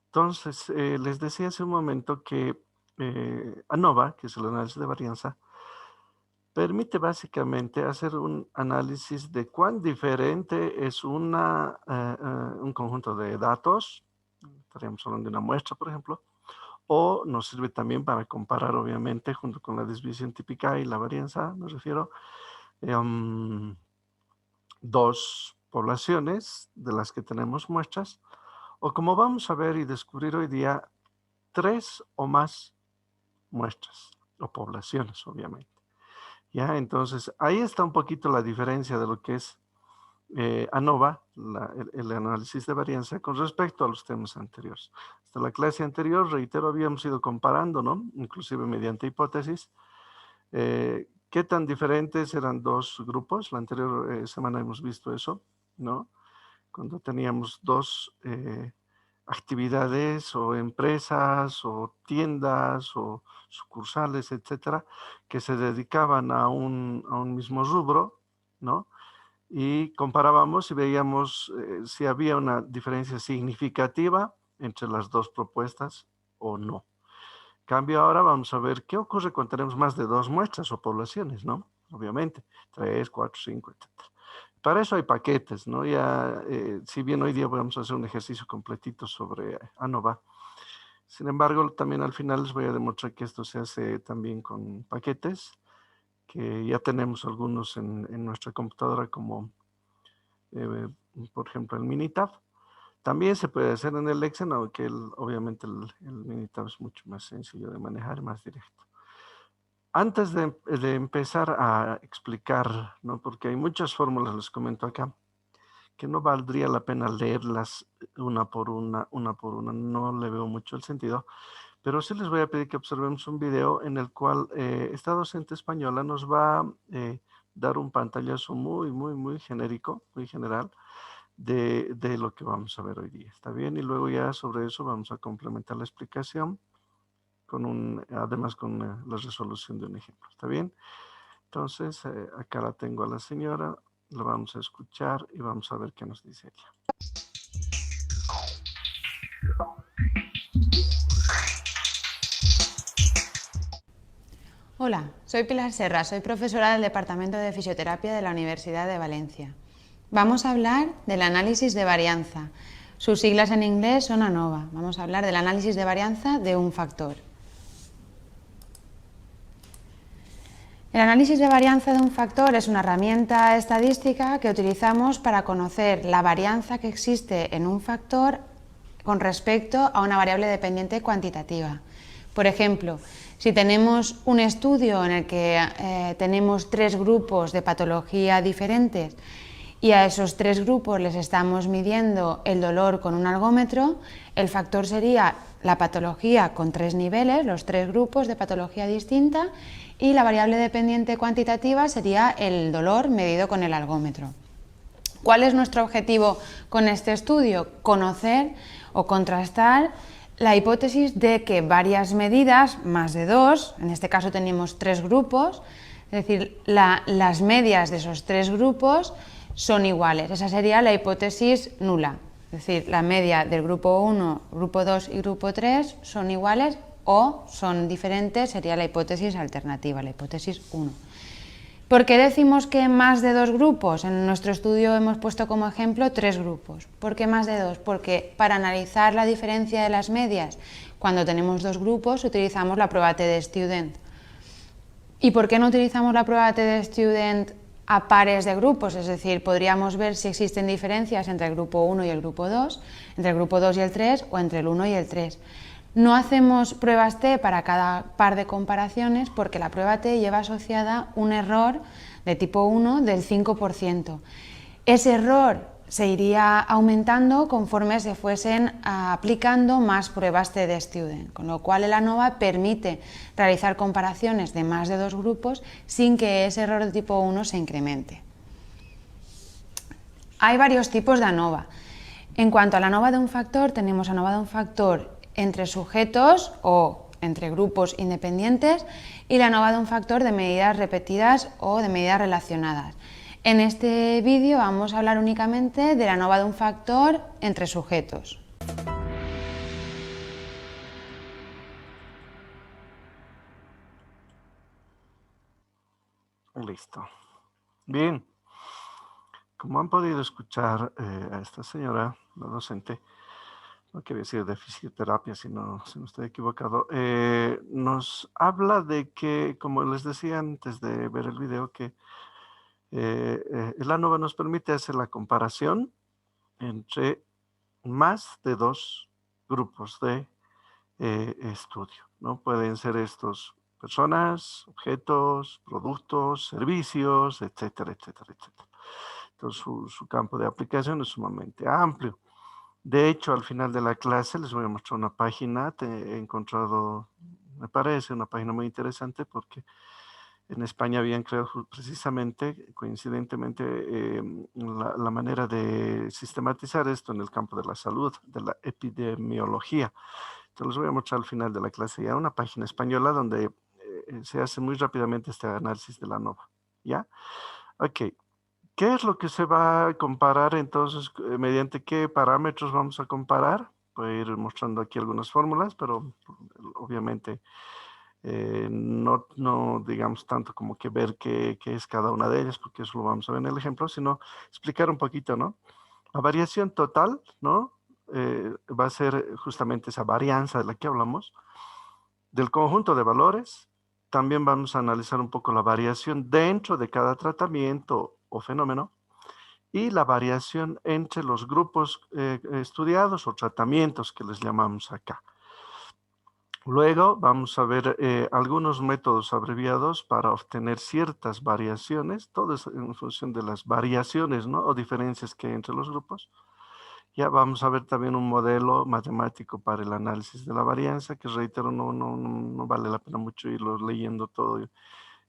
Entonces, les decía hace un momento que ANOVA, que es el análisis de varianza, permite básicamente hacer un análisis de cuán diferente es un conjunto de datos, estaríamos hablando de una muestra, por ejemplo, o nos sirve también para comparar, obviamente, junto con la desviación típica y la varianza, me refiero, em, dos poblaciones de las que tenemos muestras, o como vamos a ver y descubrir hoy día, tres o más muestras o poblaciones, obviamente. Ya, entonces ahí está un poquito la diferencia de lo que es ANOVA, el análisis de varianza, con respecto a los temas anteriores. Hasta la clase anterior, reitero, habíamos ido comparando, ¿no? Inclusive mediante hipótesis. ¿Qué tan diferentes eran dos grupos? La anterior semana hemos visto eso, ¿no? Cuando teníamos dos actividades o empresas o tiendas o sucursales, etcétera, que se dedicaban a un mismo rubro, ¿no? Y comparábamos y veíamos si había una diferencia significativa entre las dos propuestas o no. Cambio ahora, vamos a ver qué ocurre cuando tenemos más de dos muestras o poblaciones, ¿no? Obviamente, 3, 4, 5, etcétera. Para eso hay paquetes, ¿no? Ya, si bien hoy día vamos a hacer un ejercicio completito sobre ANOVA, sin embargo, también al final les voy a demostrar que esto se hace también con paquetes, que ya tenemos algunos en nuestra computadora como, eh, por ejemplo, el Minitab. También se puede hacer en el Excel, aunque obviamente el Minitab es mucho más sencillo de manejar, más directo. Antes de empezar a explicar, ¿no? Porque hay muchas fórmulas, les comento acá, que no valdría la pena leerlas una por una, no le veo mucho el sentido, pero sí les voy a pedir que observemos un video en el cual esta docente española nos va a dar un pantallazo muy, muy, muy genérico, muy general, de lo que vamos a ver hoy día. ¿Está bien? Y luego ya sobre eso vamos a complementar la explicación además con la resolución de un ejemplo. ¿Está bien? Entonces, acá la tengo a la señora, la vamos a escuchar y vamos a ver qué nos dice ella. Hola, soy Pilar Serra, soy profesora del Departamento de Fisioterapia de la Universidad de Valencia. Vamos a hablar del análisis de varianza. Sus siglas en inglés son ANOVA. Vamos a hablar del análisis de varianza de un factor. El análisis de varianza de un factor es una herramienta estadística que utilizamos para conocer la varianza que existe en un factor con respecto a una variable dependiente cuantitativa. Por ejemplo, si tenemos un estudio en el que tenemos tres grupos de patología diferentes y a esos tres grupos les estamos midiendo el dolor con un algómetro, el factor sería la patología con tres niveles, los tres grupos de patología distinta, y la variable dependiente cuantitativa sería el dolor medido con el algómetro. ¿Cuál es nuestro objetivo con este estudio? Conocer o contrastar la hipótesis de que varias medidas, más de dos, en este caso tenemos tres grupos, es decir, las medias de esos tres grupos son iguales. Esa sería la hipótesis nula, es decir, la media del grupo 1, grupo 2 y grupo 3 son iguales o son diferentes, sería la hipótesis alternativa, la hipótesis 1. ¿Por qué decimos que más de dos grupos? En nuestro estudio hemos puesto como ejemplo tres grupos. ¿Por qué más de dos? Porque para analizar la diferencia de las medias, cuando tenemos dos grupos, utilizamos la prueba T-de-Student. ¿Y por qué no utilizamos la prueba T-de-Student a pares de grupos? Es decir, podríamos ver si existen diferencias entre el grupo 1 y el grupo 2, entre el grupo 2 y el 3 o entre el 1 y el 3. No hacemos pruebas T para cada par de comparaciones porque la prueba T lleva asociada un error de tipo 1 del 5%. Ese error se iría aumentando conforme se fuesen aplicando más pruebas T-de-Student, con lo cual el ANOVA permite realizar comparaciones de más de dos grupos sin que ese error de tipo 1 se incremente. Hay varios tipos de ANOVA. En cuanto a la ANOVA de un factor, tenemos ANOVA de un factor entre sujetos o entre grupos independientes y la ANOVA de un factor de medidas repetidas o de medidas relacionadas. En este vídeo vamos a hablar únicamente de la ANOVA de un factor entre sujetos. Listo. Bien. Como han podido escuchar a esta señora, la docente, no quiere decir de fisioterapia, si no estoy equivocado, nos habla de que, como les decía antes de ver el video, que el ANOVA nos permite hacer la comparación entre más de dos grupos de estudio, ¿no? Pueden ser estos personas, objetos, productos, servicios, etcétera, etcétera, etcétera. Entonces, su campo de aplicación es sumamente amplio. De hecho, al final de la clase les voy a mostrar una página. He encontrado, me parece, una página muy interesante porque en España habían creado precisamente, coincidentemente, la manera de sistematizar esto en el campo de la salud, de la epidemiología. Entonces les voy a mostrar al final de la clase ya una página española donde se hace muy rápidamente este análisis de la ANOVA. ¿Ya? Ok. ¿Qué es lo que se va a comparar entonces? ¿Mediante qué parámetros vamos a comparar? Voy a ir mostrando aquí algunas fórmulas, pero obviamente no digamos tanto como que ver qué es cada una de ellas, porque eso lo vamos a ver en el ejemplo, sino explicar un poquito, ¿no? La variación total, ¿no? Va a ser justamente esa varianza de la que hablamos, del conjunto de valores. También vamos a analizar un poco la variación dentro de cada tratamiento o fenómeno y la variación entre los grupos estudiados o tratamientos que les llamamos acá. Luego vamos a ver algunos métodos abreviados para obtener ciertas variaciones, todo es en función de las variaciones, ¿no? O diferencias que hay entre los grupos. Ya vamos a ver también un modelo matemático para el análisis de la varianza, que reitero, no vale la pena mucho irlo leyendo todo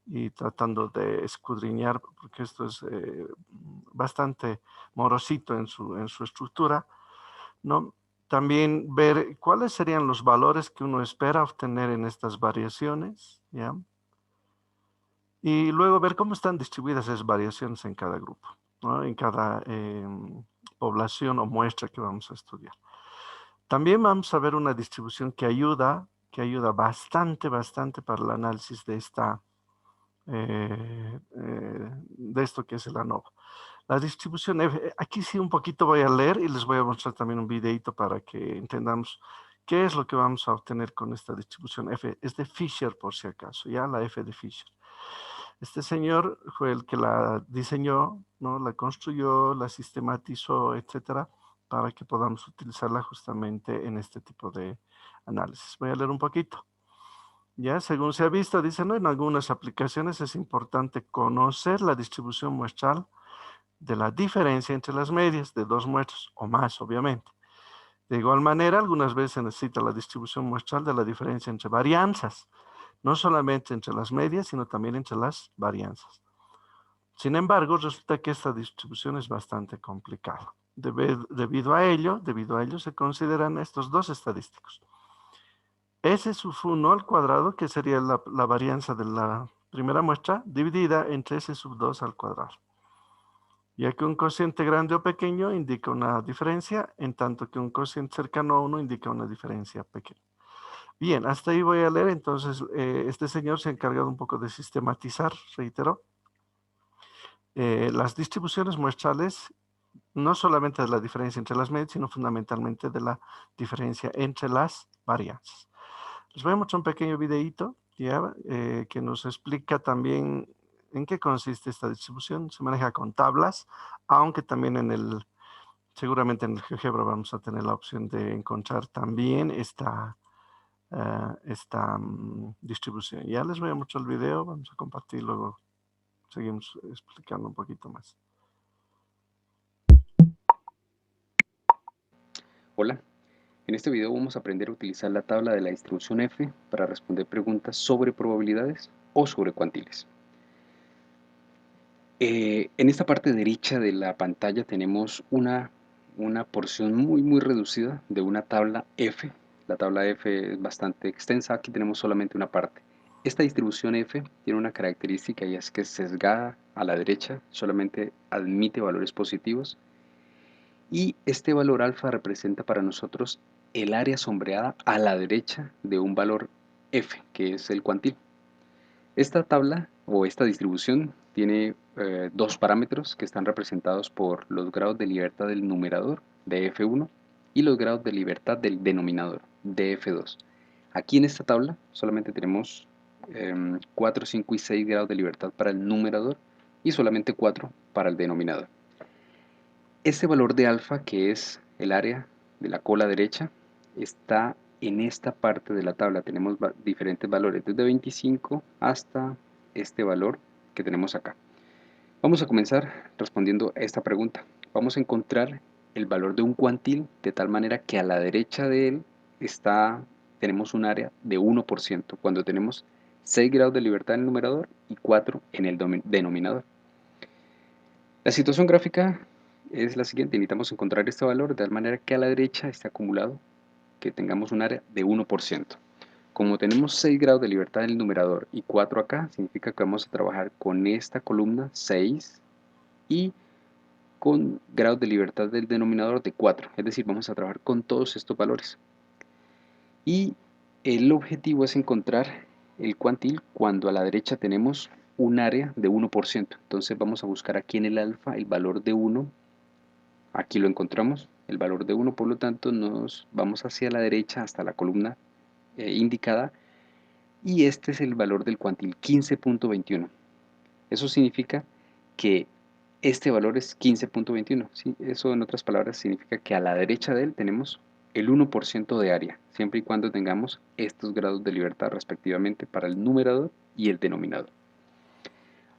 y tratando de escudriñar, porque esto es bastante morosito en su estructura, ¿no? También ver cuáles serían los valores que uno espera obtener en estas variaciones, ¿ya? Y luego ver cómo están distribuidas esas variaciones en cada grupo, ¿no? En cada población o muestra que vamos a estudiar. También vamos a ver una distribución que ayuda bastante para el análisis de de esto que es el ANOVA. La distribución F, aquí sí un poquito voy a leer y les voy a mostrar también un videito para que entendamos qué es lo que vamos a obtener con esta distribución F. Es de Fisher, por si acaso, ya la F de Fisher. Este señor fue el que la diseñó, ¿no? La construyó, la sistematizó, etcétera, para que podamos utilizarla justamente en este tipo de análisis. Voy a leer un poquito. Ya, según se ha visto, dice, ¿no? En algunas aplicaciones es importante conocer la distribución muestral de la diferencia entre las medias de dos muestras o más, obviamente. De igual manera, algunas veces se necesita la distribución muestral de la diferencia entre varianzas, no solamente entre las medias, sino también entre las varianzas. Sin embargo, resulta que esta distribución es bastante complicada. Debido a ello, se consideran estos dos estadísticos. S sub 1 al cuadrado, que sería la varianza de la primera muestra, dividida entre S sub 2 al cuadrado. Ya que un cociente grande o pequeño indica una diferencia, en tanto que un cociente cercano a 1 indica una diferencia pequeña. Bien, hasta ahí voy a leer. Entonces, este señor se ha encargado un poco de sistematizar, reitero, las distribuciones muestrales, no solamente de la diferencia entre las medias, sino fundamentalmente de la diferencia entre las varianzas. Les voy a mostrar un pequeño videíto ¿ya? Que nos explica también en qué consiste esta distribución. Se maneja con tablas, aunque también seguramente en el GeoGebra vamos a tener la opción de encontrar también esta distribución. Ya les voy a mostrar el video, vamos a compartir, luego seguimos explicando un poquito más. Hola, en este video vamos a aprender a utilizar la tabla de la distribución F para responder preguntas sobre probabilidades o sobre cuantiles. En esta parte derecha de la pantalla tenemos una porción muy reducida de una tabla F. La tabla F es bastante extensa, aquí tenemos solamente una parte. Esta distribución F tiene una característica y es que es sesgada a la derecha, solamente admite valores positivos. Y este valor alfa representa para nosotros el área sombreada a la derecha de un valor f, que es el cuantil. Esta tabla o esta distribución tiene dos parámetros que están representados por los grados de libertad del numerador, df1, y los grados de libertad del denominador, df2. Aquí en esta tabla solamente tenemos 4, 5 y 6 grados de libertad para el numerador y solamente 4 para el denominador. Este valor de alfa, que es el área de la cola derecha, está en esta parte de la tabla. Tenemos diferentes valores, desde 25 hasta este valor que tenemos acá. Vamos a comenzar respondiendo a esta pregunta. Vamos a encontrar el valor de un cuantil de tal manera que a la derecha de él tenemos un área de 1%, cuando tenemos 6 grados de libertad en el numerador y 4 en el denominador. La situación gráfica es la siguiente: necesitamos encontrar este valor de tal manera que a la derecha esté acumulado, que tengamos un área de 1%. Como tenemos 6 grados de libertad en el numerador y 4 acá, significa que vamos a trabajar con esta columna 6 y con grados de libertad del denominador de 4, es decir, vamos a trabajar con todos estos valores. Y el objetivo es encontrar el cuantil cuando a la derecha tenemos un área de 1%. Entonces vamos a buscar aquí en el alfa el valor de 1. Aquí lo encontramos, el valor de 1, por lo tanto nos vamos hacia la derecha hasta la columna indicada, y este es el valor del cuantil, 15.21. Eso significa que este valor es 15.21. ¿Sí? Eso, en otras palabras, significa que a la derecha de él tenemos el 1% de área, siempre y cuando tengamos estos grados de libertad respectivamente para el numerador y el denominador.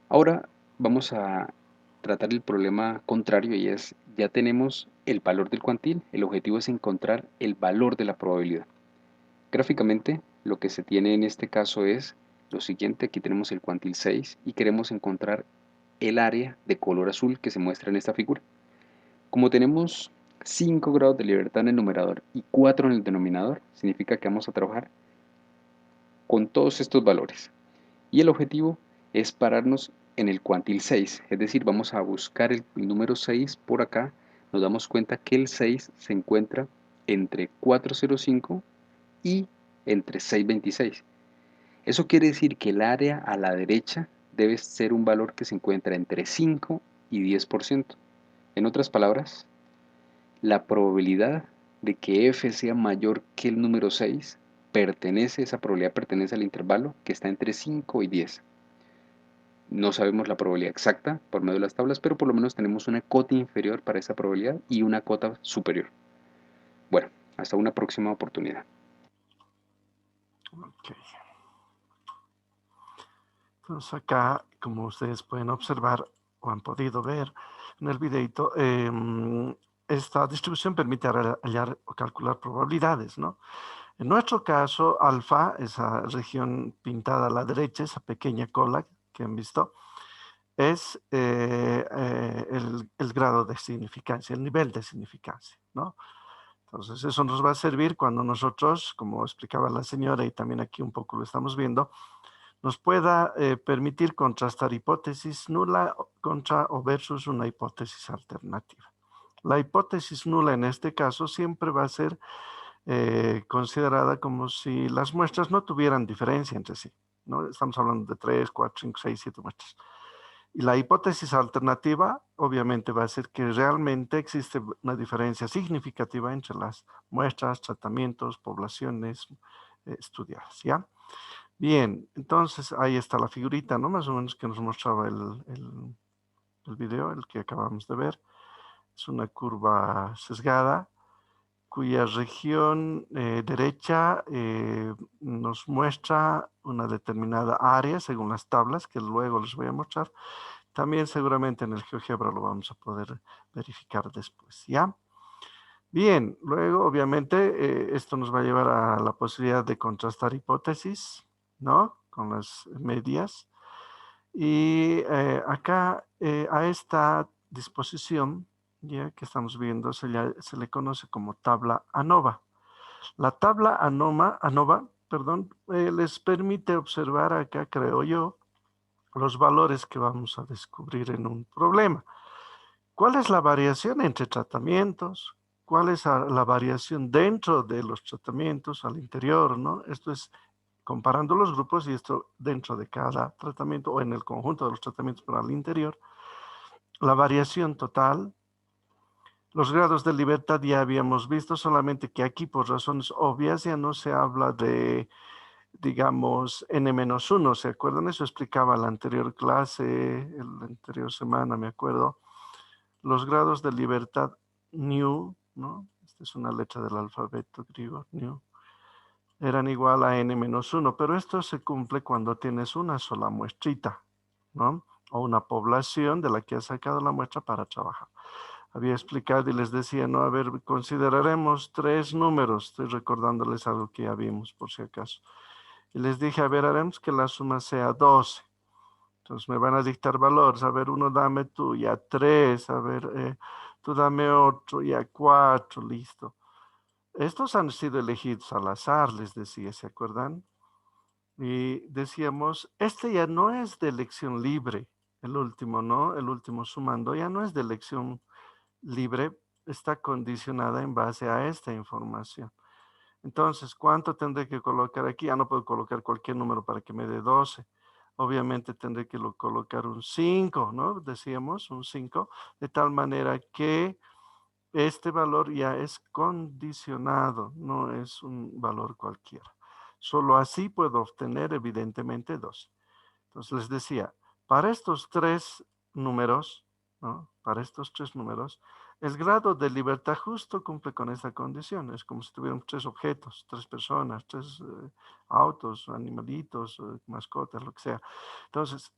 Ahora vamos a tratar el problema contrario, y es: ya tenemos el valor del cuantil, el objetivo es encontrar el valor de la probabilidad. Gráficamente, lo que se tiene en este caso es lo siguiente: aquí tenemos el cuantil 6 y queremos encontrar el área de color azul que se muestra en esta figura. Como tenemos 5 grados de libertad en el numerador y 4 en el denominador, significa que vamos a trabajar con todos estos valores. Y el objetivo es pararnos en el cuantil 6, es decir, vamos a buscar el número 6 por acá. Nos damos cuenta que el 6 se encuentra entre 405 y entre 626. Eso quiere decir que el área a la derecha debe ser un valor que se encuentra entre 5 y 10%. En otras palabras, la probabilidad de que f sea mayor que el número 6 esa probabilidad pertenece al intervalo que está entre 5 y 10. No sabemos la probabilidad exacta por medio de las tablas, pero por lo menos tenemos una cota inferior para esa probabilidad y una cota superior. Bueno, hasta una próxima oportunidad. Ok. Entonces acá, como ustedes pueden observar o han podido ver en el videito, esta distribución permite hallar o calcular probabilidades, ¿no? En nuestro caso, alfa, esa región pintada a la derecha, esa pequeña cola que han visto, es el grado de significancia, el nivel de significancia, ¿no? Entonces, eso nos va a servir cuando nosotros, como explicaba la señora, y también aquí un poco lo estamos viendo, nos pueda permitir contrastar hipótesis nula contra o versus una hipótesis alternativa. La hipótesis nula en este caso siempre va a ser considerada como si las muestras no tuvieran diferencia entre sí, ¿no? Estamos hablando de 3, 4, 5, 6, 7 muestras. Y la hipótesis alternativa obviamente va a ser que realmente existe una diferencia significativa entre las muestras, tratamientos, poblaciones estudiadas, ¿ya? Bien, entonces ahí está la figurita, ¿no? Más o menos que nos mostraba el video, el que acabamos de ver. Es una curva sesgada cuya región derecha nos muestra una determinada área según las tablas que luego les voy a mostrar. También seguramente en el GeoGebra lo vamos a poder verificar después, ¿ya? Bien, luego obviamente esto nos va a llevar a la posibilidad de contrastar hipótesis, ¿no? Con las medias. Y acá a esta disposición, ya que estamos viendo, se le conoce como tabla ANOVA. La tabla ANOVA, les permite observar acá, creo yo, los valores que vamos a descubrir en un problema. ¿Cuál es la variación entre tratamientos? ¿Cuál es la variación dentro de los tratamientos al interior, ¿no? Esto es comparando los grupos, y esto dentro de cada tratamiento o en el conjunto de los tratamientos para el interior, la variación total. Los grados de libertad ya habíamos visto, solamente que aquí por razones obvias ya no se habla de, digamos, n-1, ¿se acuerdan? Eso explicaba la anterior clase, la anterior semana, me acuerdo. Los grados de libertad nu, ¿no? Esta es una letra del alfabeto griego, nu, eran igual a n-1, pero esto se cumple cuando tienes una sola muestrita, ¿no? O una población de la que has sacado la muestra para trabajar. Había explicado y les decía, no, a ver, consideraremos 3 números, estoy recordándoles algo que ya vimos por si acaso. Y les dije, a ver, haremos que la suma sea 12. Entonces me van a dictar valores, a ver, uno dame tú, ya 3, a ver, tú dame otro, ya 4, listo. Estos han sido elegidos al azar, les decía, ¿se acuerdan? Y decíamos, este ya no es de elección libre, el último, ¿no? El último sumando ya no es de elección libre, está condicionada en base a esta información. Entonces, ¿cuánto tendré que colocar aquí? Ya no puedo colocar cualquier número para que me dé 12. Obviamente tendré que colocar un 5, ¿no? Decíamos, un 5, de tal manera que este valor ya es condicionado, no es un valor cualquiera. Solo así puedo obtener, evidentemente, 12. Entonces les decía, para estos 3 números, ¿no? Para estos 3 números, el grado de libertad justo cumple con esta condición. Es como si tuviéramos 3 objetos, 3 personas, 3 autos, animalitos, mascotas, lo que sea. Entonces,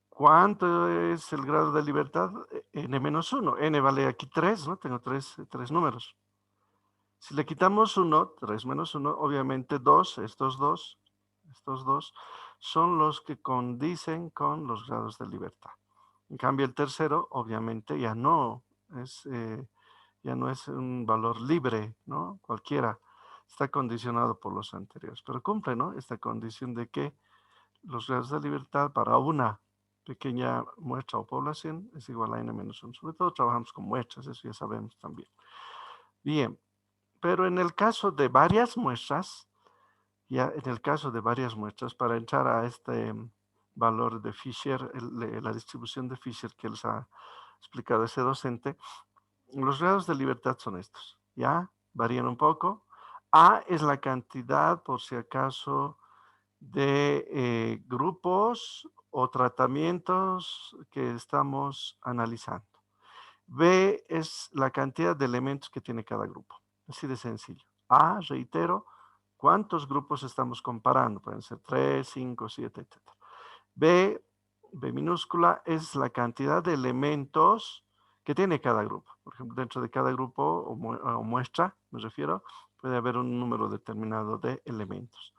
¿cuánto es el grado de libertad? N-1. N vale aquí 3, ¿no? Tengo 3 números. Si le quitamos 1, 3 menos 1, obviamente 2, estos dos son los que condicen con los grados de libertad. En cambio, el tercero, obviamente, ya no es un valor libre, ¿no? Cualquiera. Está condicionado por los anteriores, pero cumple, ¿no? Esta condición de que los grados de libertad para una pequeña muestra o población es igual a n-1. Sobre todo trabajamos con muestras, eso ya sabemos también. Bien, pero en el caso de varias muestras, para entrar a este valor de Fisher, la distribución de Fisher que les ha explicado ese docente, los grados de libertad son estos, ¿ya? Varían un poco. A es la cantidad, por si acaso, de grupos o tratamientos que estamos analizando. B es la cantidad de elementos que tiene cada grupo. Así de sencillo. A, reitero, ¿cuántos grupos estamos comparando? Pueden ser 3, 5, 7, etc. B minúscula, es la cantidad de elementos que tiene cada grupo. Por ejemplo, dentro de cada grupo o muestra, me refiero, puede haber un número determinado de elementos.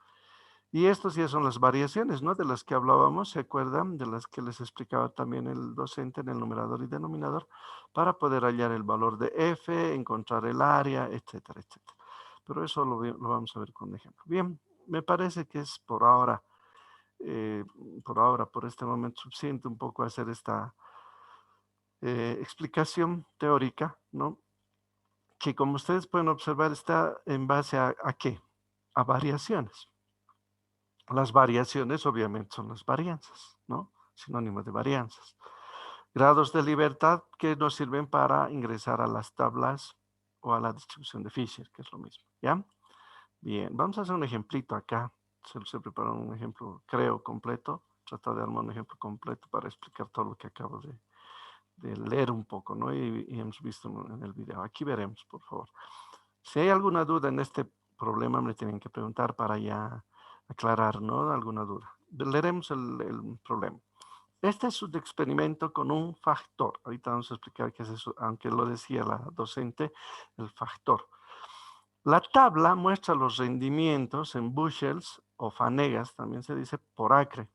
Y estos ya son las variaciones, ¿no? De las que hablábamos, ¿se acuerdan? De las que les explicaba también el docente en el numerador y denominador, para poder hallar el valor de f, encontrar el área, etcétera, etcétera. Pero eso lo vamos a ver con un ejemplo. Bien, me parece que es por ahora, por este momento, suficiente un poco hacer esta explicación teórica, ¿no? Que como ustedes pueden observar está en base ¿a qué? A variaciones. Las variaciones obviamente son las varianzas, ¿no? Sinónimo de varianzas. Grados de libertad que nos sirven para ingresar a las tablas o a la distribución de Fisher, que es lo mismo, ¿ya? Bien, vamos a hacer un ejemplito acá. Se preparó un ejemplo, creo, completo. Tratar de armar un ejemplo completo para explicar todo lo que acabo de leer un poco, ¿no? Y hemos visto en el video. Aquí veremos, por favor. Si hay alguna duda en este problema, me tienen que preguntar para ya aclarar, ¿no? Alguna duda. Leeremos el problema. Este es un experimento con un factor. Ahorita vamos a explicar qué es eso, aunque lo decía la docente, el factor. La tabla muestra los rendimientos en bushels o fanegas, también se dice por acre,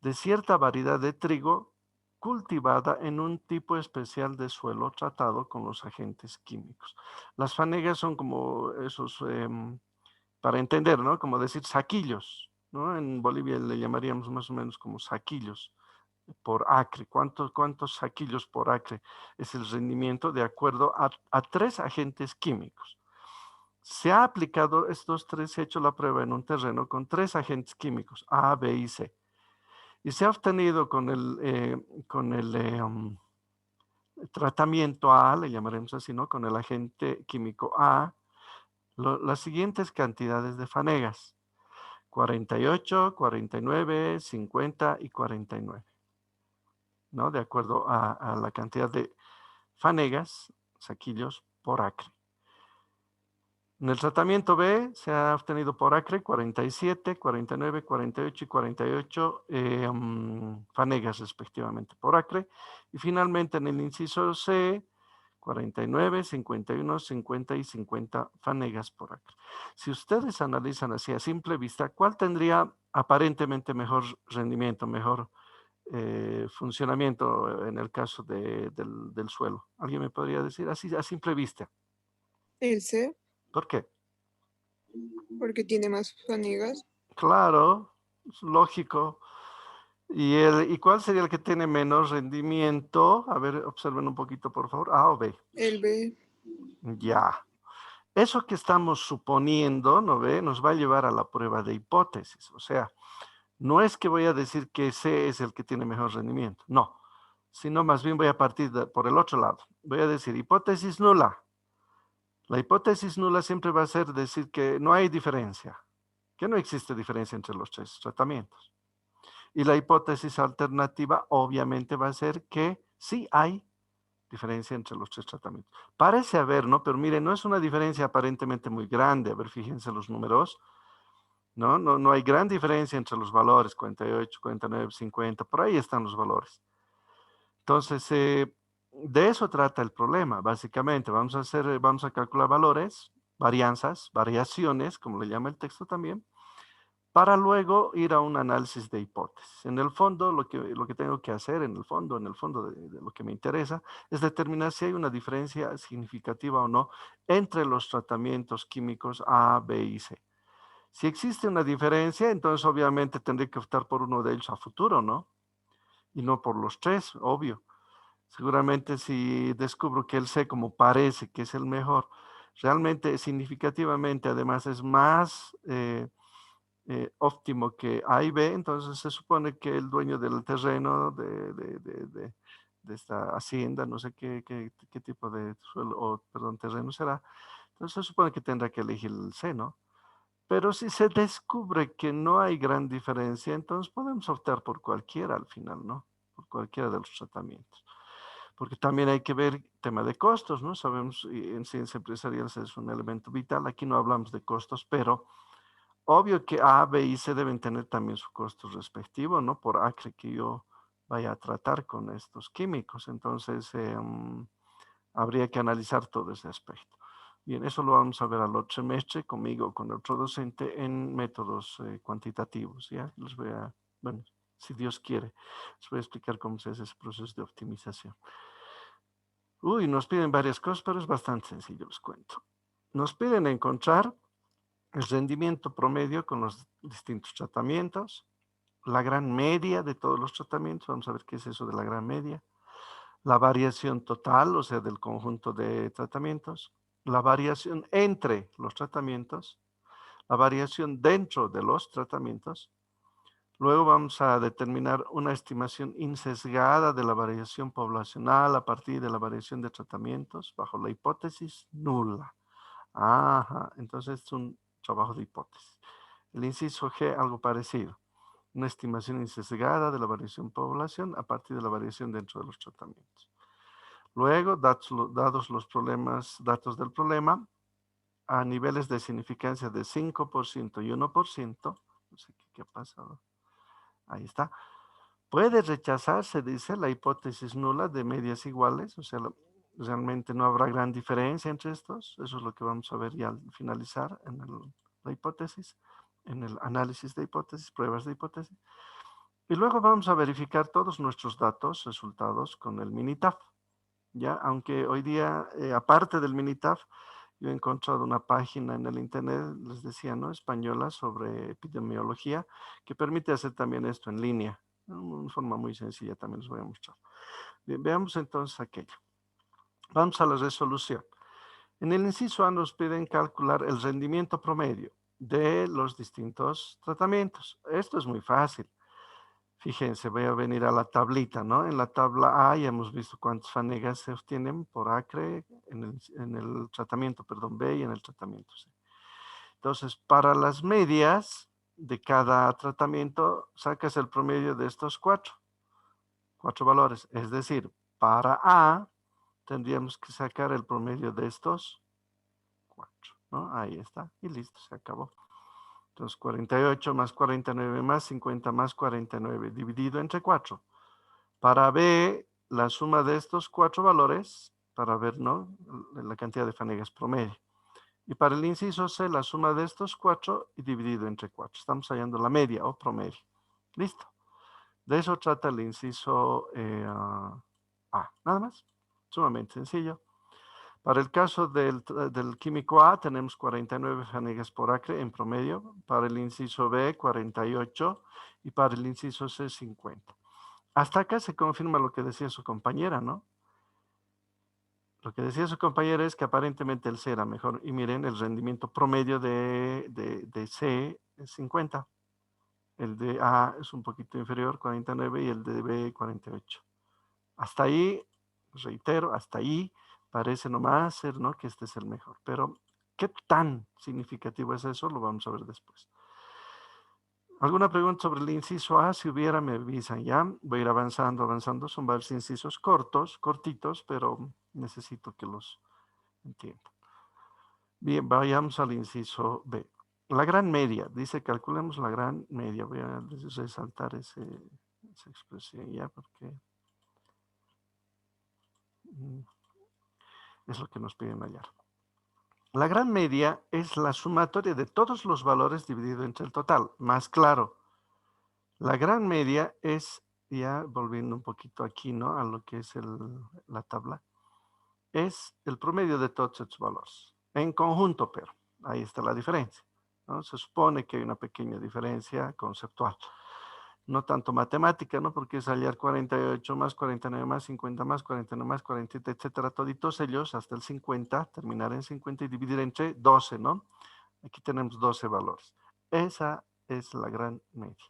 de cierta variedad de trigo cultivada en un tipo especial de suelo tratado con los agentes químicos. Las fanegas son como esos, para entender, ¿no? Como decir saquillos, ¿no? En Bolivia le llamaríamos más o menos como saquillos por acre. ¿Cuántos saquillos por acre es el rendimiento de acuerdo a 3 agentes químicos? Se ha aplicado estos tres, se ha hecho la prueba en un terreno con 3 agentes químicos, A, B y C. Y se ha obtenido con el tratamiento A, le llamaremos así, ¿no? Con el agente químico A, las siguientes cantidades de fanegas: 48, 49, 50 y 49, ¿no? De acuerdo a la cantidad de fanegas, saquillos, por acre. En el tratamiento B se ha obtenido por acre 47, 49, 48 y 48 fanegas respectivamente por acre. Y finalmente en el inciso C, 49, 51, 50 y 50 fanegas por acre. Si ustedes analizan así a simple vista, ¿cuál tendría aparentemente mejor rendimiento, mejor funcionamiento en el caso del suelo? ¿Alguien me podría decir así a simple vista? El C, ¿Por qué? porque tiene más fanegas. Claro, es lógico. ¿Y cuál sería el que tiene menos rendimiento? A ver, observen un poquito, por favor. ¿A o B? El B, Ya. Eso que estamos suponiendo, ¿no ve? Nos va a llevar a la prueba de hipótesis. O sea, no es que voy a decir que C es el que tiene mejor rendimiento. No. Sino más bien voy a partir por el otro lado. Voy a decir hipótesis nula. La hipótesis nula siempre va a ser decir que no hay diferencia, que no existe diferencia entre los 3 tratamientos. Y la hipótesis alternativa obviamente va a ser que sí hay diferencia entre los 3 tratamientos. Parece haber, ¿no? Pero miren, no es una diferencia aparentemente muy grande. A ver, fíjense los números, ¿no? No hay gran diferencia entre los valores, 48, 49, 50, por ahí están los valores. Entonces, de eso trata el problema, básicamente. Vamos a calcular valores, varianzas, variaciones, como le llama el texto también, para luego ir a un análisis de hipótesis. En el fondo, lo que tengo que hacer, en el fondo de lo que me interesa, es determinar si hay una diferencia significativa o no entre los tratamientos químicos A, B y C. Si existe una diferencia, entonces obviamente tendré que optar por uno de ellos a futuro, ¿no? Y no por los 3, obvio. Seguramente si descubro que el C, como parece que es el mejor, realmente significativamente además es más óptimo que A y B, entonces se supone que el dueño del terreno, de esta hacienda, no sé qué tipo de suelo, perdón, terreno será, entonces se supone que tendrá que elegir el C, ¿no? Pero si se descubre que no hay gran diferencia, entonces podemos optar por cualquiera al final, ¿no? Por cualquiera de los tratamientos. Porque también hay que ver tema de costos, ¿no? Sabemos, y en ciencia empresarial es un elemento vital. Aquí no hablamos de costos, pero obvio que A, B y C deben tener también su costo respectivo, ¿no? Por acre que yo vaya a tratar con estos químicos. Entonces, habría que analizar todo ese aspecto. Bien, eso lo vamos a ver al otro semestre conmigo, con otro docente en métodos cuantitativos, ¿ya? Bueno, si Dios quiere, les voy a explicar cómo se hace ese proceso de optimización. Uy, nos piden varias cosas, pero es bastante sencillo, les cuento. Nos piden encontrar el rendimiento promedio con los distintos tratamientos, la gran media de todos los tratamientos, vamos a ver qué es eso de la gran media, la variación total, o sea, del conjunto de tratamientos, la variación entre los tratamientos, la variación dentro de los tratamientos. Luego vamos a determinar una estimación insesgada de la variación poblacional a partir de la variación de tratamientos bajo la hipótesis nula. Ajá, entonces es un trabajo de hipótesis. El inciso G, algo parecido. Una estimación insesgada de la variación población a partir de la variación dentro de los tratamientos. Luego, dados los datos del problema, a niveles de significancia de 5% y 1%, no sé qué ha pasado. Ahí está. Puede rechazarse, dice, la hipótesis nula de medias iguales, o sea, realmente no habrá gran diferencia entre estos. Eso es lo que vamos a ver ya al finalizar en la hipótesis, en el análisis de hipótesis, pruebas de hipótesis. Y luego vamos a verificar todos nuestros datos, resultados con el Minitab. Ya, aunque hoy día, aparte del Minitab, yo he encontrado una página en el internet, les decía, ¿no? Española, sobre epidemiología, que permite hacer también esto en línea. De una forma muy sencilla, también les voy a mostrar. Bien, veamos entonces aquello. Vamos a la resolución. En el inciso A nos piden calcular el rendimiento promedio de los distintos tratamientos. Esto es muy fácil. Fíjense, voy a venir a la tablita, ¿no? En la tabla A ya hemos visto cuántas fanegas se obtienen por acre en el tratamiento, perdón, B y en el tratamiento C. Entonces, para las medias de cada tratamiento, sacas el promedio de estos cuatro valores. Es decir, para A tendríamos que sacar el promedio de estos 4, ¿no? Ahí está, y listo, se acabó. Entonces, 48 más 49 más 50 más 49, dividido entre 4. Para B, la suma de estos 4 valores, para ver, ¿no?, la cantidad de fanegas promedio. Y para el inciso C, la suma de estos 4 y dividido entre 4. Estamos hallando la media o promedio. Listo. De eso trata el inciso A. Nada más. Sumamente sencillo. Para el caso del químico A tenemos 49 fanegas por acre en promedio, para el inciso B 48 y para el inciso C 50. Hasta acá se confirma lo que decía su compañera, ¿no? Lo que decía su compañera es que aparentemente el C era mejor. Y miren, el rendimiento promedio de C es 50. El de A es un poquito inferior, 49, y el de B 48. Hasta ahí, reitero, hasta ahí parece nomás ser, ¿no?, que este es el mejor. Pero, ¿qué tan significativo es eso? Lo vamos a ver después. ¿Alguna pregunta sobre el inciso A? Si hubiera, me avisan ya. Voy a ir avanzando. Son varios incisos cortitos, pero necesito que los entiendan. Bien, vayamos al inciso B. La gran media, dice, calculemos la gran media. Voy a resaltar esa expresión ya porque es lo que nos piden hallar. La gran media es la sumatoria de todos los valores dividido entre el total. Más claro, la gran media es, ya volviendo un poquito aquí, ¿no?, a lo que es la tabla, es el promedio de todos estos valores. En conjunto, pero ahí está la diferencia, ¿no? Se supone que hay una pequeña diferencia conceptual. No tanto matemática, ¿no? Porque es hallar 48 más 49 más 50 más 49 más 40, etcétera, toditos ellos hasta el 50, terminar en 50 y dividir entre 12, ¿no? Aquí tenemos 12 valores. Esa es la gran media.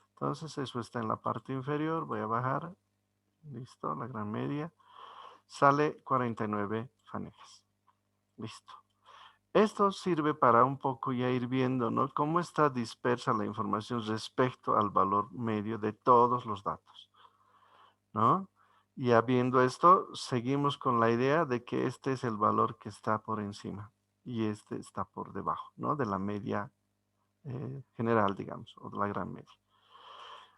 Entonces, eso está en la parte inferior. Voy a bajar. Listo, la gran media. Sale 49 fanegas. Listo. Esto sirve para un poco ya ir viendo, ¿no?, cómo está dispersa la información respecto al valor medio de todos los datos, ¿no? Y habiendo esto, seguimos con la idea de que este es el valor que está por encima y este está por debajo, ¿no?, de la media general, digamos, o de la gran media.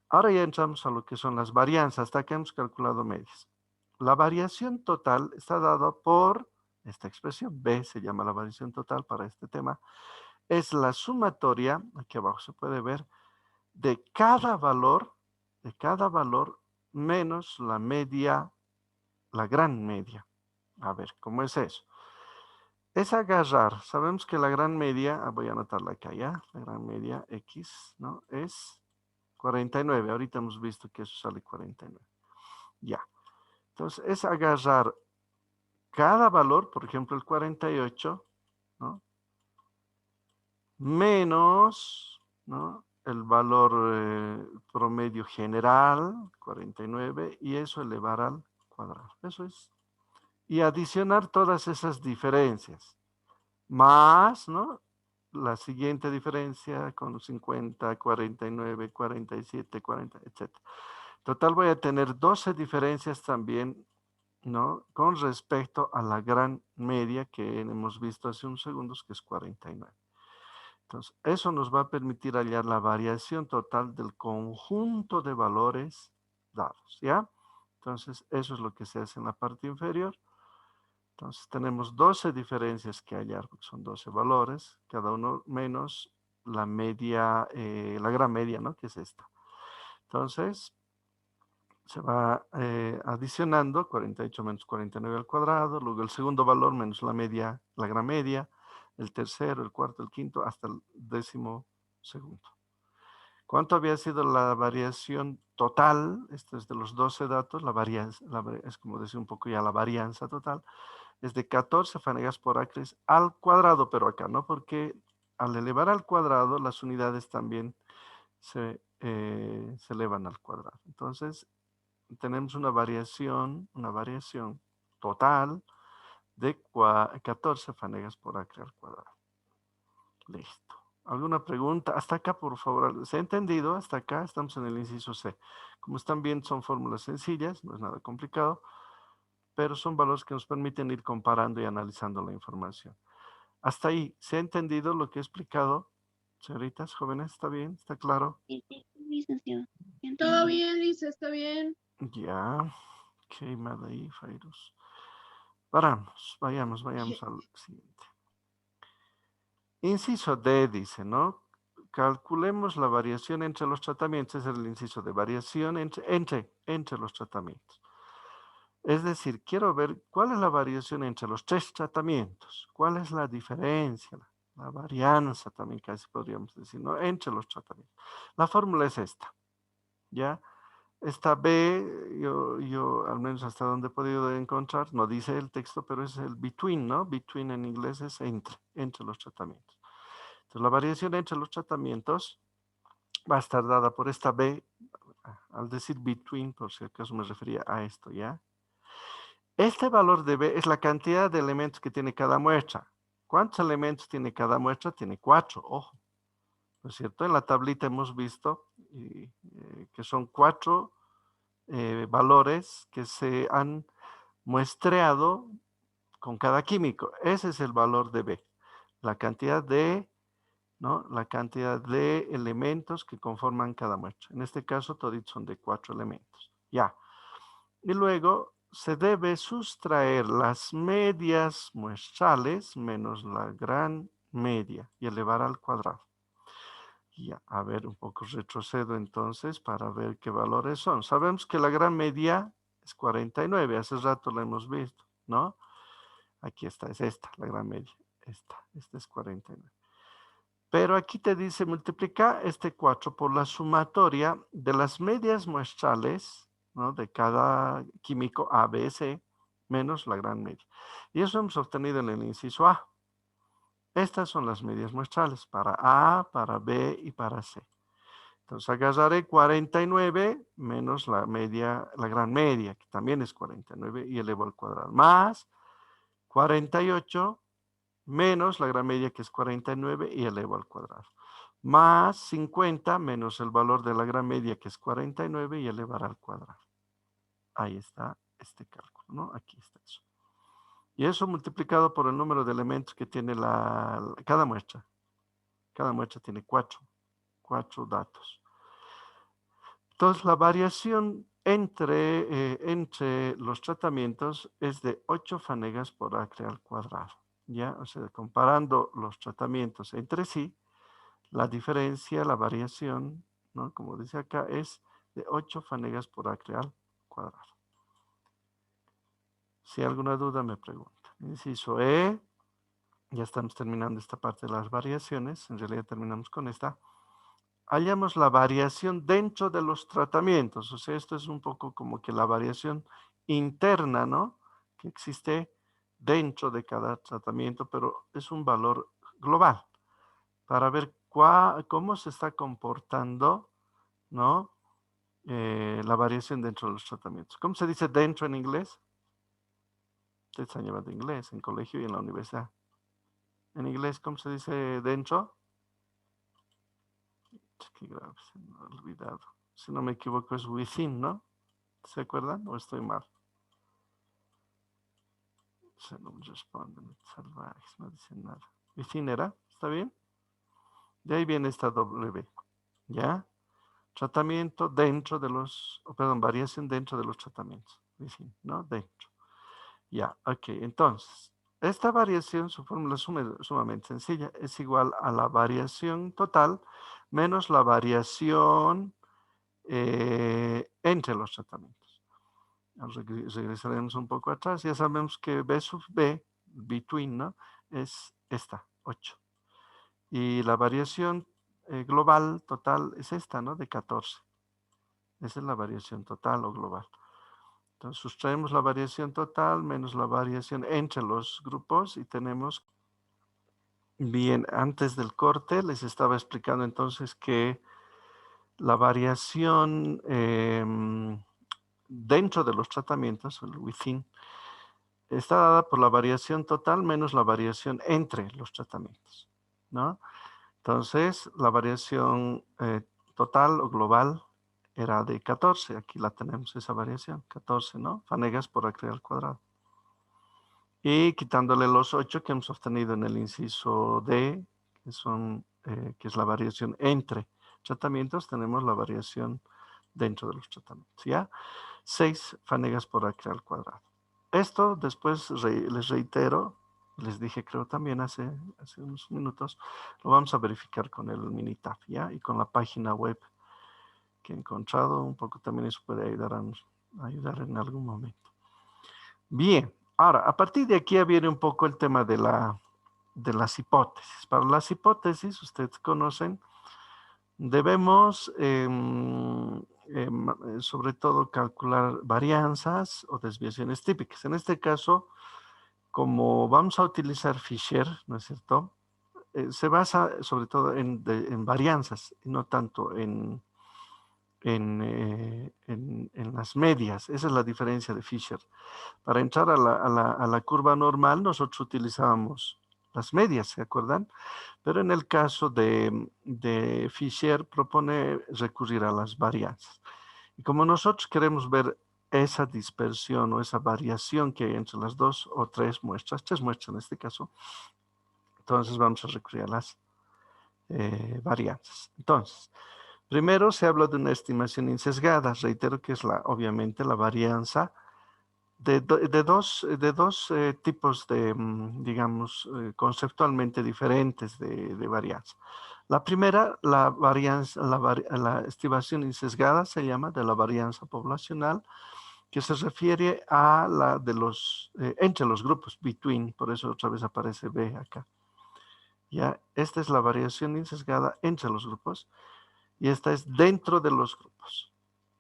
Ahora ya entramos a lo que son las varianzas. Hasta que hemos calculado medias. La variación total está dada por esta expresión. B se llama la variación total para este tema. Es la sumatoria, aquí abajo se puede ver, de cada valor menos la media, la gran media. A ver, ¿cómo es eso? Es agarrar, sabemos que la gran media, voy a anotarla acá ya, la gran media X, ¿no?, es 49. Ahorita hemos visto que eso sale 49. Ya. Entonces, es agarrar cada valor, por ejemplo, el 48, ¿no?, menos, ¿no?, el valor promedio general, 49, y eso elevar al cuadrado. Eso es. Y adicionar todas esas diferencias. Más, ¿no?, la siguiente diferencia con 50, 49, 47, 40, etc. Total, voy a tener 12 diferencias también, ¿no?, con respecto a la gran media que hemos visto hace unos segundos, que es 49. Entonces, eso nos va a permitir hallar la variación total del conjunto de valores dados, ¿ya? Entonces, eso es lo que se hace en la parte inferior. Entonces, tenemos 12 diferencias que hallar, porque son 12 valores, cada uno menos la media, la gran media, ¿no?, que es esta. Entonces, se va adicionando 48 menos 49 al cuadrado, luego el segundo valor menos la media, la gran media, el tercero, el cuarto, el quinto, hasta el 12º. ¿Cuánto había sido la variación total? Esto es de los 12 datos, la varianza, es como decir un poco ya la varianza total. es de 14 fanegas por acre al cuadrado, pero acá no, porque al elevar al cuadrado las unidades también se elevan al cuadrado. Entonces, tenemos una variación total de 14 fanegas por acre al cuadrado. Listo. ¿Alguna pregunta? Hasta acá, por favor. ¿Se ha entendido? Hasta acá estamos en el inciso C. Como están viendo, son fórmulas sencillas, no es nada complicado, pero son valores que nos permiten ir comparando y analizando la información. Hasta ahí, ¿se ha entendido lo que he explicado? Señoritas, jóvenes, ¿está bien? ¿Está claro? Sí, licenciado. Todo bien, Lisa, está bien. Ya. Qué mal ahí, Fairuz. Vayamos al siguiente. Inciso D dice, ¿no? Calculemos la variación entre los tratamientos, es el inciso de variación entre los tratamientos. Es decir, quiero ver cuál es la variación entre los 3 tratamientos, cuál es la diferencia, la varianza también casi podríamos decir, ¿no? Entre los tratamientos. La fórmula es esta, ¿ya? Esta B, yo al menos hasta donde he podido encontrar, no dice el texto, pero es el between, ¿no? Between en inglés es entre los tratamientos. Entonces, la variación entre los tratamientos va a estar dada por esta B, al decir between, por si acaso me refería a esto, ¿ya? Este valor de B es la cantidad de elementos que tiene cada muestra. ¿Cuántos elementos tiene cada muestra? Tiene 4, ojo. ¿No es cierto? En la tablita hemos visto que son 4 valores que se han muestreado con cada químico. Ese es el valor de B. La cantidad de, ¿no? La cantidad de elementos que conforman cada muestra. En este caso, todos son de 4 elementos. Ya. Y luego se debe sustraer las medias muestrales menos la gran media y elevar al cuadrado. Ya, a ver, un poco retrocedo entonces para ver qué valores son. Sabemos que la gran media es 49, hace rato la hemos visto, ¿no? Aquí está, es esta, la gran media. Esta es 49. Pero aquí te dice multiplica este 4 por la sumatoria de las medias muestrales, ¿no? De cada químico A, B, C, menos la gran media. Y eso hemos obtenido en el inciso A. Estas son las medias muestrales para A, para B y para C. Entonces agarraré 49 menos la media, la gran media, que también es 49, y elevo al cuadrado, más 48 menos la gran media, que es 49, y elevo al cuadrado, más 50 menos el valor de la gran media, que es 49, y elevar al cuadrado. Ahí está este cálculo, ¿no? Aquí está eso. Y eso multiplicado por el número de elementos que tiene cada muestra. Cada muestra tiene 4 datos. Entonces, la variación entre los tratamientos es de 8 fanegas por acre al cuadrado. ¿Ya? O sea, comparando los tratamientos entre sí, la diferencia, la variación, ¿no? Como dice acá, es de 8 fanegas por acre al cuadrado. Si hay alguna duda, me pregunta. Inciso E, ya estamos terminando esta parte de las variaciones, en realidad terminamos con esta. Hallamos la variación dentro de los tratamientos, o sea, esto es un poco como que la variación interna, ¿no? Que existe dentro de cada tratamiento, pero es un valor global para ver cómo se está comportando, ¿no? La variación dentro de los tratamientos. ¿Cómo se dice dentro en inglés? Ustedes han llevado inglés en colegio y en la universidad. En inglés, ¿cómo se dice dentro? Qué grave, se me ha olvidado. Si no me equivoco es within, ¿no? ¿Se acuerdan o estoy mal? Se no me responden, salvajes, no dicen nada. Within era, ¿está bien? De ahí viene esta W, ¿ya? Tratamiento dentro de los, perdón, variación dentro de los tratamientos. Within, ¿no? Dentro. Ya, ok. Entonces, esta variación, su fórmula es sumamente sencilla, es igual a la variación total menos la variación entre los tratamientos. Regresaremos un poco atrás. Ya sabemos que B sub B, between, ¿no? Es esta, 8. Y la variación global total es esta, ¿no? De 14. Esa es la variación total o global. Entonces sustraemos la variación total menos la variación entre los grupos y tenemos, bien, antes del corte les estaba explicando entonces que la variación dentro de los tratamientos, el within, está dada por la variación total menos la variación entre los tratamientos, ¿no? Entonces, la variación total o global era de 14. Aquí la tenemos, esa variación, 14, ¿no? Fanegas por acre al cuadrado. Y quitándole los 8 que hemos obtenido en el inciso D, que es la variación entre tratamientos, tenemos la variación dentro de los tratamientos, ¿ya? 6 fanegas por acre al cuadrado. Esto después les reitero, les dije creo también hace unos minutos, lo vamos a verificar con el Minitab, ¿ya? Y con la página web que he encontrado, un poco también eso puede ayudar en algún momento. Bien, ahora, a partir de aquí viene un poco el tema de las hipótesis. Para las hipótesis, ustedes conocen, debemos sobre todo calcular varianzas o desviaciones típicas. En este caso, como vamos a utilizar Fisher, ¿no es cierto? Se basa sobre todo en varianzas y no tanto en las medias. Esa es la diferencia de Fisher. Para entrar a la curva normal, nosotros utilizábamos las medias, ¿se acuerdan? Pero en el caso de Fisher propone recurrir a las varianzas. Y como nosotros queremos ver esa dispersión o esa variación que hay entre las 2 o 3 muestras en este caso, entonces vamos a recurrir a las varianzas. Entonces, primero se habla de una estimación insesgada. Reitero que es obviamente la varianza de dos tipos de, digamos, conceptualmente diferentes de varianza. La primera, la estimación insesgada se llama de la varianza poblacional, que se refiere a la de entre los grupos, between, por eso otra vez aparece B acá. Ya, esta es la variación insesgada entre los grupos y esta es dentro de los grupos.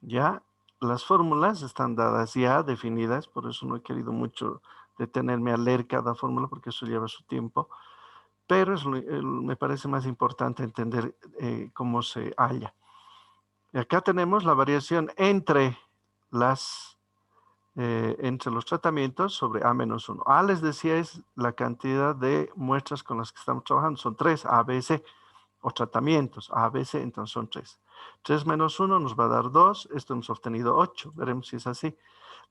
Ya, las fórmulas están dadas ya, definidas, por eso no he querido mucho detenerme a leer cada fórmula porque eso lleva su tiempo, pero me parece más importante entender cómo se halla. Y acá tenemos la variación entre los tratamientos sobre A menos 1. A, les decía, es la cantidad de muestras con las que estamos trabajando. Son 3, A, B, C, o tratamientos, A, B, C, entonces son 3. 3 menos 1 nos va a dar 2, esto hemos obtenido 8. Veremos si es así.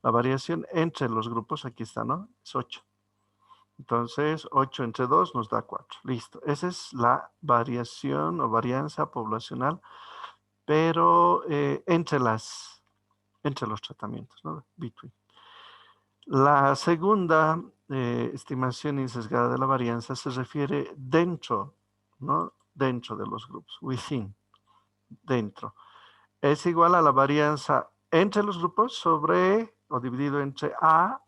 La variación entre los grupos, aquí está, ¿no? Es 8. Entonces, 8 entre 2 nos da 4. Listo. Esa es la variación o varianza poblacional, pero entre los tratamientos, ¿no? Between. La segunda estimación insesgada de la varianza se refiere dentro, ¿no? Dentro de los grupos, within, dentro. Es igual a la varianza entre los grupos sobre, o dividido entre A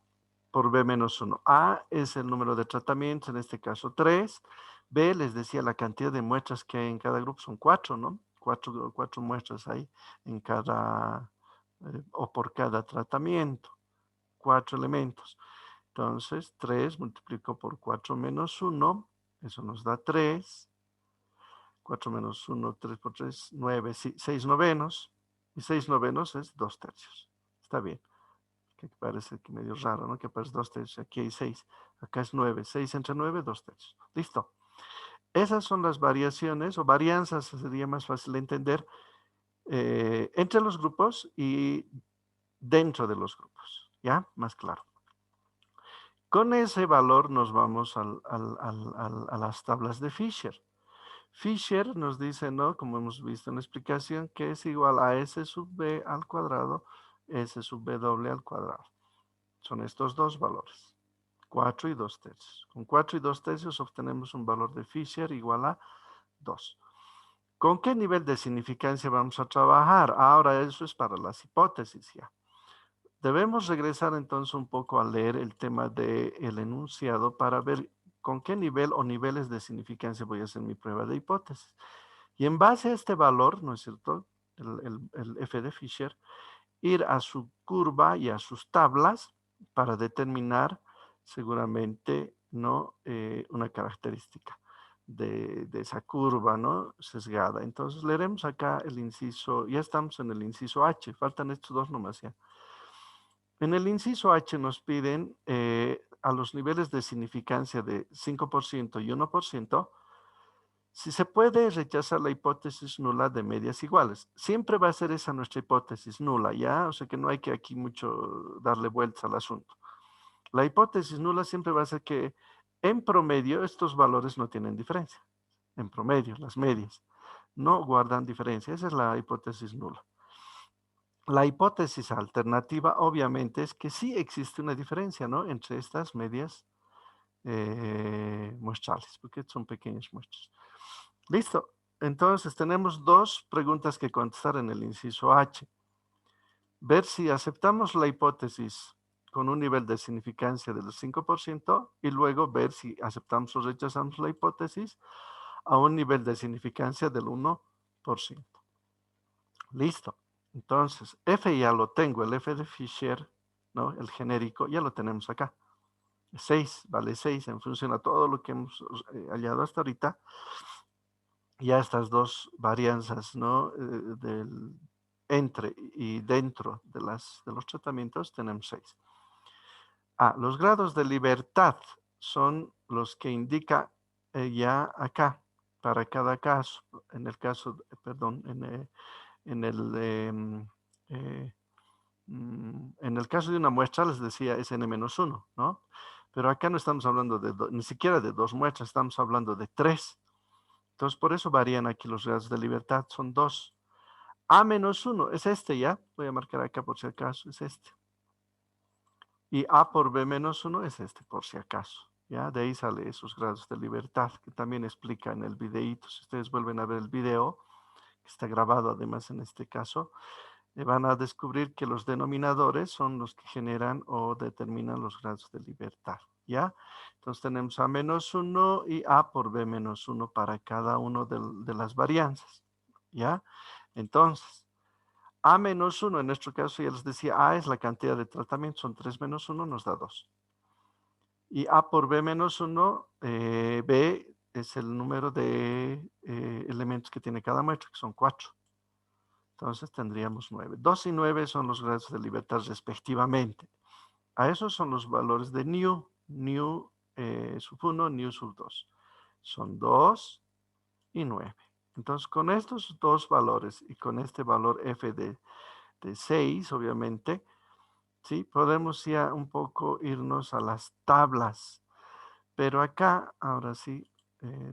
por B menos 1. A es el número de tratamientos, en este caso 3. B, les decía, la cantidad de muestras que hay en cada grupo son 4, ¿no? 4 muestras hay en cada, o por cada tratamiento. 4 elementos. Entonces, 3 multiplico por 4 menos 1, eso nos da 3. 4 menos 1, 3 por 3, 9, 6 novenos. Y 6 novenos es 2 tercios. Está bien. Que parece que medio raro, ¿no? Que parece 2 tercios. Aquí hay 6. Acá es 9. 6 entre 9, 2 tercios. Listo. Esas son las variaciones o varianzas, sería más fácil de entender, entre los grupos y dentro de los grupos. ¿Ya? Más claro. Con ese valor nos vamos a las tablas de Fisher. Fisher nos dice, ¿no? Como hemos visto en la explicación, que es igual a S sub B al cuadrado, S sub B doble al cuadrado. Son estos dos valores, 4 y 2 tercios. Con 4 y 2 tercios obtenemos un valor de Fisher igual a 2. ¿Con qué nivel de significancia vamos a trabajar? Ahora eso es para las hipótesis ya. Debemos regresar entonces un poco a leer el tema del enunciado para ver con qué nivel o niveles de significancia voy a hacer mi prueba de hipótesis. Y en base a este valor, ¿no es cierto? El F de Fisher, ir a su curva y a sus tablas para determinar seguramente, ¿no? Una característica de esa curva, ¿no? Sesgada. Entonces leeremos acá el inciso, ya estamos en el inciso H, faltan estos dos nomás ya. En el inciso H nos piden a los niveles de significancia de 5% y 1%, si se puede rechazar la hipótesis nula de medias iguales. Siempre va a ser esa nuestra hipótesis nula, ¿ya? O sea que no hay que aquí mucho darle vueltas al asunto. La hipótesis nula siempre va a ser que en promedio estos valores no tienen diferencia. En promedio, las medias no guardan diferencia. Esa es la hipótesis nula. La hipótesis alternativa, obviamente, es que sí existe una diferencia, ¿no? Entre estas medias muestrales, porque son pequeñas muestras. Listo. Entonces tenemos dos preguntas que contestar en el inciso H. Ver si aceptamos la hipótesis con un nivel de significancia del 5% y luego ver si aceptamos o rechazamos la hipótesis a un nivel de significancia del 1%. Listo. Entonces, F ya lo tengo, el F de Fisher, ¿no? El genérico, ya lo tenemos acá. 6, vale 6 en función a todo lo que hemos hallado hasta ahorita. Ya estas dos varianzas, ¿no? Entre y dentro de los tratamientos tenemos 6. Los grados de libertad son los que indica ya acá, para cada caso. En el caso, perdón, en el caso de una muestra les decía es n-1, ¿no? Pero acá no estamos hablando ni siquiera de 2 muestras, estamos hablando de 3. Entonces, por eso varían aquí los grados de libertad, son 2. A-1 es este, ¿ya? Voy a marcar acá por si acaso, es este. Y A por B-1 es este, por si acaso, ¿ya? De ahí sale esos grados de libertad, que también explica en el videíto. Si ustedes vuelven a ver el video, que está grabado además en este caso, van a descubrir que los denominadores son los que generan o determinan los grados de libertad, ¿ya? Entonces tenemos A-1 y A por B-1 para cada uno de las varianzas, ¿ya? Entonces, A-1 en nuestro caso, ya les decía, A es la cantidad de tratamiento, son 3 menos 1, nos da 2. Y A por B-1, B es el número de elementos que tiene cada muestra, que son 4. Entonces tendríamos 9. 2 y 9 son los grados de libertad respectivamente. A esos son los valores de nu, sub 1, nu sub 2. Son 2 y 9. Entonces con estos dos valores y con este valor f de 6, obviamente, ¿sí? Podemos ya un poco irnos a las tablas. Pero acá, ahora sí,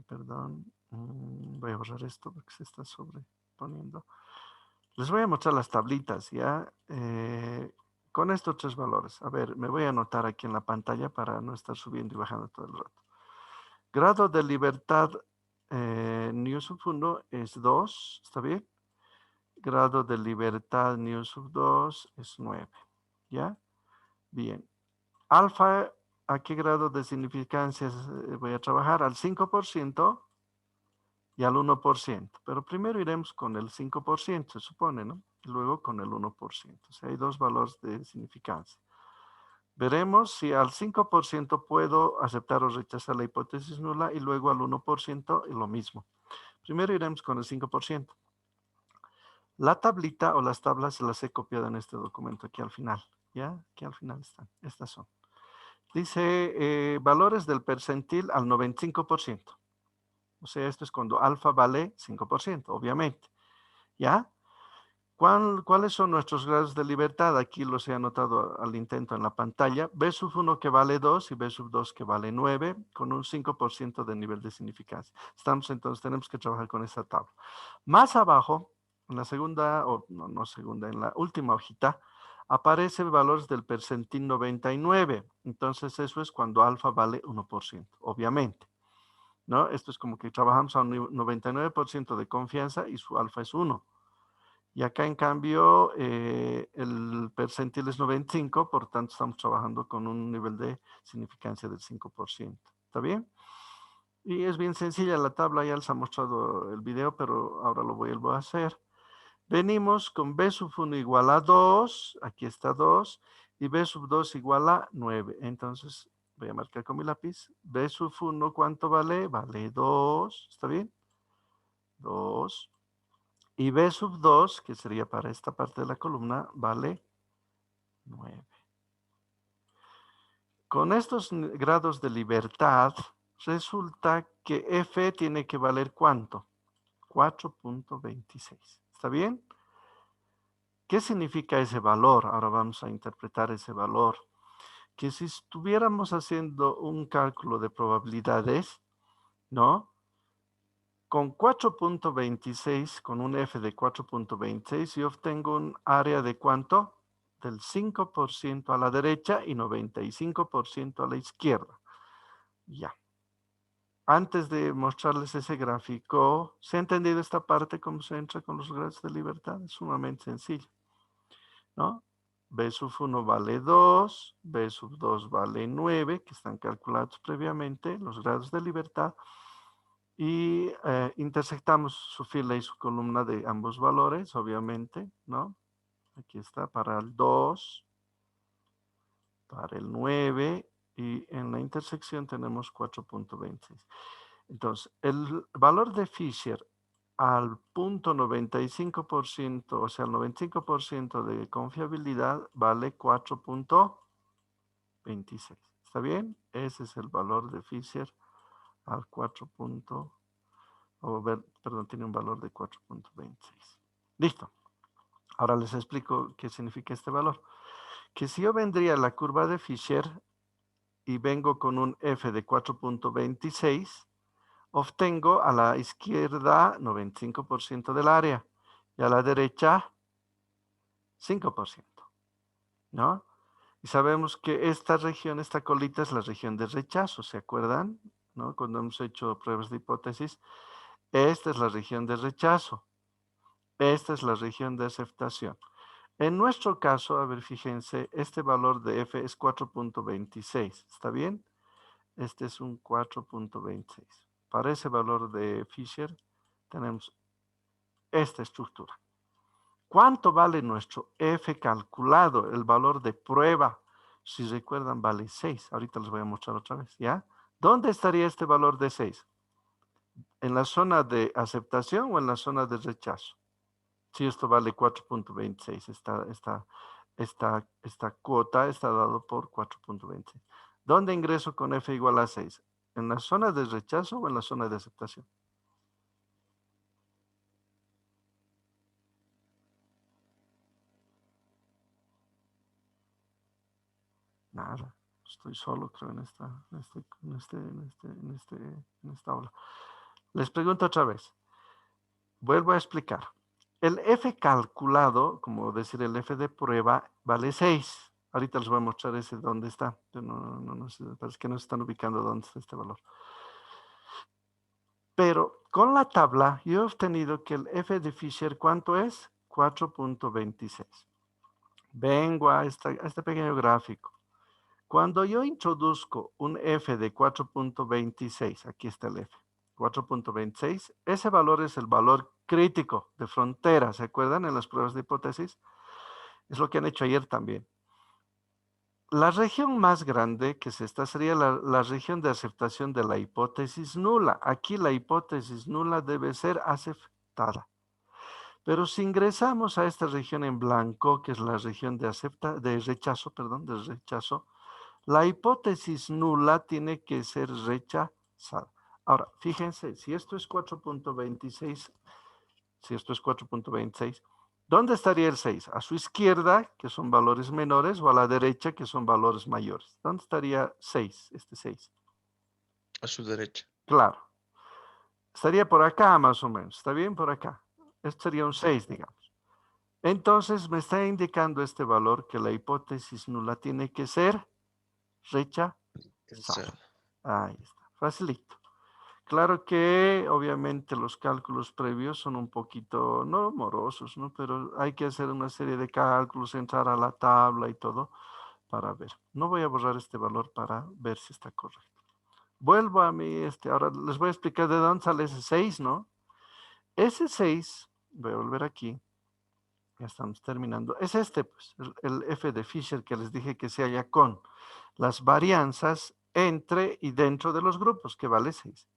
perdón, voy a borrar esto porque se está sobreponiendo. Les voy a mostrar las tablitas, ¿ya? Con estos 3 valores. A ver, me voy a anotar aquí en la pantalla para no estar subiendo y bajando todo el rato. Grado de libertad nu sub 1 es 2, ¿está bien? Grado de libertad nu sub 2 es 9, ¿ya? Bien. Alfa, ¿a qué grado de significancia voy a trabajar? Al 5% y al 1%. Pero primero iremos con el 5%, se supone, ¿no? Y luego con el 1%. O sea, hay dos valores de significancia. Veremos si al 5% puedo aceptar o rechazar la hipótesis nula y luego al 1% y lo mismo. Primero iremos con el 5%. La tablita o las tablas se las he copiado en este documento aquí al final. ¿Ya? Aquí al final están. Estas son. Dice valores del percentil al 95%. O sea, esto es cuando alfa vale 5%, obviamente. ¿Ya? ¿Cuáles son nuestros grados de libertad? Aquí los he anotado al intento en la pantalla. B sub 1 que vale 2 y B sub 2 que vale 9, con un 5% de nivel de significancia. Entonces tenemos que trabajar con esta tabla. Más abajo, en la segunda, o no segunda, en la última hojita, aparecen valores del percentil 99. Entonces eso es cuando alfa vale 1%, obviamente. ¿No? Esto es como que trabajamos a un 99% de confianza y su alfa es 1. Y acá, en cambio, el percentil es 95, por tanto, estamos trabajando con un nivel de significancia del 5%. ¿Está bien? Y es bien sencilla la tabla, ya les ha mostrado el video, pero ahora lo vuelvo a hacer. Venimos con B sub 1 igual a 2, aquí está 2, y B sub 2 igual a 9. Entonces, voy a marcar con mi lápiz. B sub 1, ¿cuánto vale? Vale 2, ¿está bien? 2. Y B sub 2, que sería para esta parte de la columna, vale 9. Con estos grados de libertad, resulta que F tiene que valer ¿cuánto? 4.26. ¿Está bien? ¿Qué significa ese valor? Ahora vamos a interpretar ese valor. Que si estuviéramos haciendo un cálculo de probabilidades, ¿no? Con 4.26, con un F de 4.26, yo obtengo un área de ¿cuánto? Del 5% a la derecha y 95% a la izquierda. Ya. Antes de mostrarles ese gráfico, ¿se ha entendido esta parte cómo se entra con los grados de libertad? Es sumamente sencillo, ¿no? B sub 1 vale 2, B sub 2 vale 9, que están calculados previamente, los grados de libertad, y intersectamos su fila y su columna de ambos valores, obviamente, ¿no? Aquí está para el 2, para el 9, y en la intersección tenemos 4.26. Entonces, el valor de Fisher al punto 95%, o sea, el 95% de confiabilidad vale 4.26. ¿Está bien? Ese es el valor de Fisher al 4. Perdón, tiene un valor de 4.26. Listo. Ahora les explico qué significa este valor. Que si yo vendría a la curva de Fisher y vengo con un F de 4.26, obtengo a la izquierda 95% del área y a la derecha 5%, ¿no? Y sabemos que esta región, esta colita es la región de rechazo, ¿se acuerdan? ¿No? Cuando hemos hecho pruebas de hipótesis, esta es la región de rechazo, esta es la región de aceptación. En nuestro caso, a ver, fíjense, este valor de F es 4.26, ¿está bien? Este es un 4.26. Para ese valor de Fisher tenemos esta estructura. ¿Cuánto vale nuestro F calculado? El valor de prueba, si recuerdan, vale 6. Ahorita les voy a mostrar otra vez, ¿ya? ¿Dónde estaría este valor de 6? ¿En la zona de aceptación o en la zona de rechazo? Si esto vale 4.26, esta cuota está dado por 4.26. ¿Dónde ingreso con F igual a 6? ¿En la zona de rechazo o en la zona de aceptación? Nada, estoy solo, creo, en esta aula. Les pregunto otra vez. Vuelvo a explicar. El F calculado, como decir el F de prueba, vale 6. Ahorita les voy a mostrar ese dónde está. Parece que no se están ubicando dónde está este valor. Pero con la tabla yo he obtenido que el F de Fisher, ¿cuánto es? 4.26. Vengo a este pequeño gráfico. Cuando yo introduzco un F de 4.26, aquí está el F, 4.26, ese valor es el valor crítico de frontera, ¿se acuerdan en las pruebas de hipótesis? Es lo que han hecho ayer también. La región más grande, que es esta, sería la región de aceptación de la hipótesis nula. Aquí la hipótesis nula debe ser aceptada. Pero si ingresamos a esta región en blanco, que es la región de rechazo, la hipótesis nula tiene que ser rechazada. Ahora, fíjense, si esto es 4.26, ¿dónde estaría el 6? ¿A su izquierda, que son valores menores, o a la derecha, que son valores mayores? ¿Dónde estaría 6, este 6? A su derecha. Claro. Estaría por acá más o menos, ¿está bien? Por acá. Este sería un 6, digamos. Entonces me está indicando este valor que la hipótesis nula tiene que ser rechazada. Ahí está, facilito. Claro que obviamente los cálculos previos son un poquito, no morosos, ¿no? Pero hay que hacer una serie de cálculos, entrar a la tabla y todo para ver. No voy a borrar este valor para ver si está correcto. Vuelvo a mí, ahora les voy a explicar de dónde sale ese 6, ¿no? Ese 6, voy a volver aquí, Ya estamos terminando. Es este, pues, el f de Fisher que les dije que se halla con las varianzas entre y dentro de los grupos, que vale 6.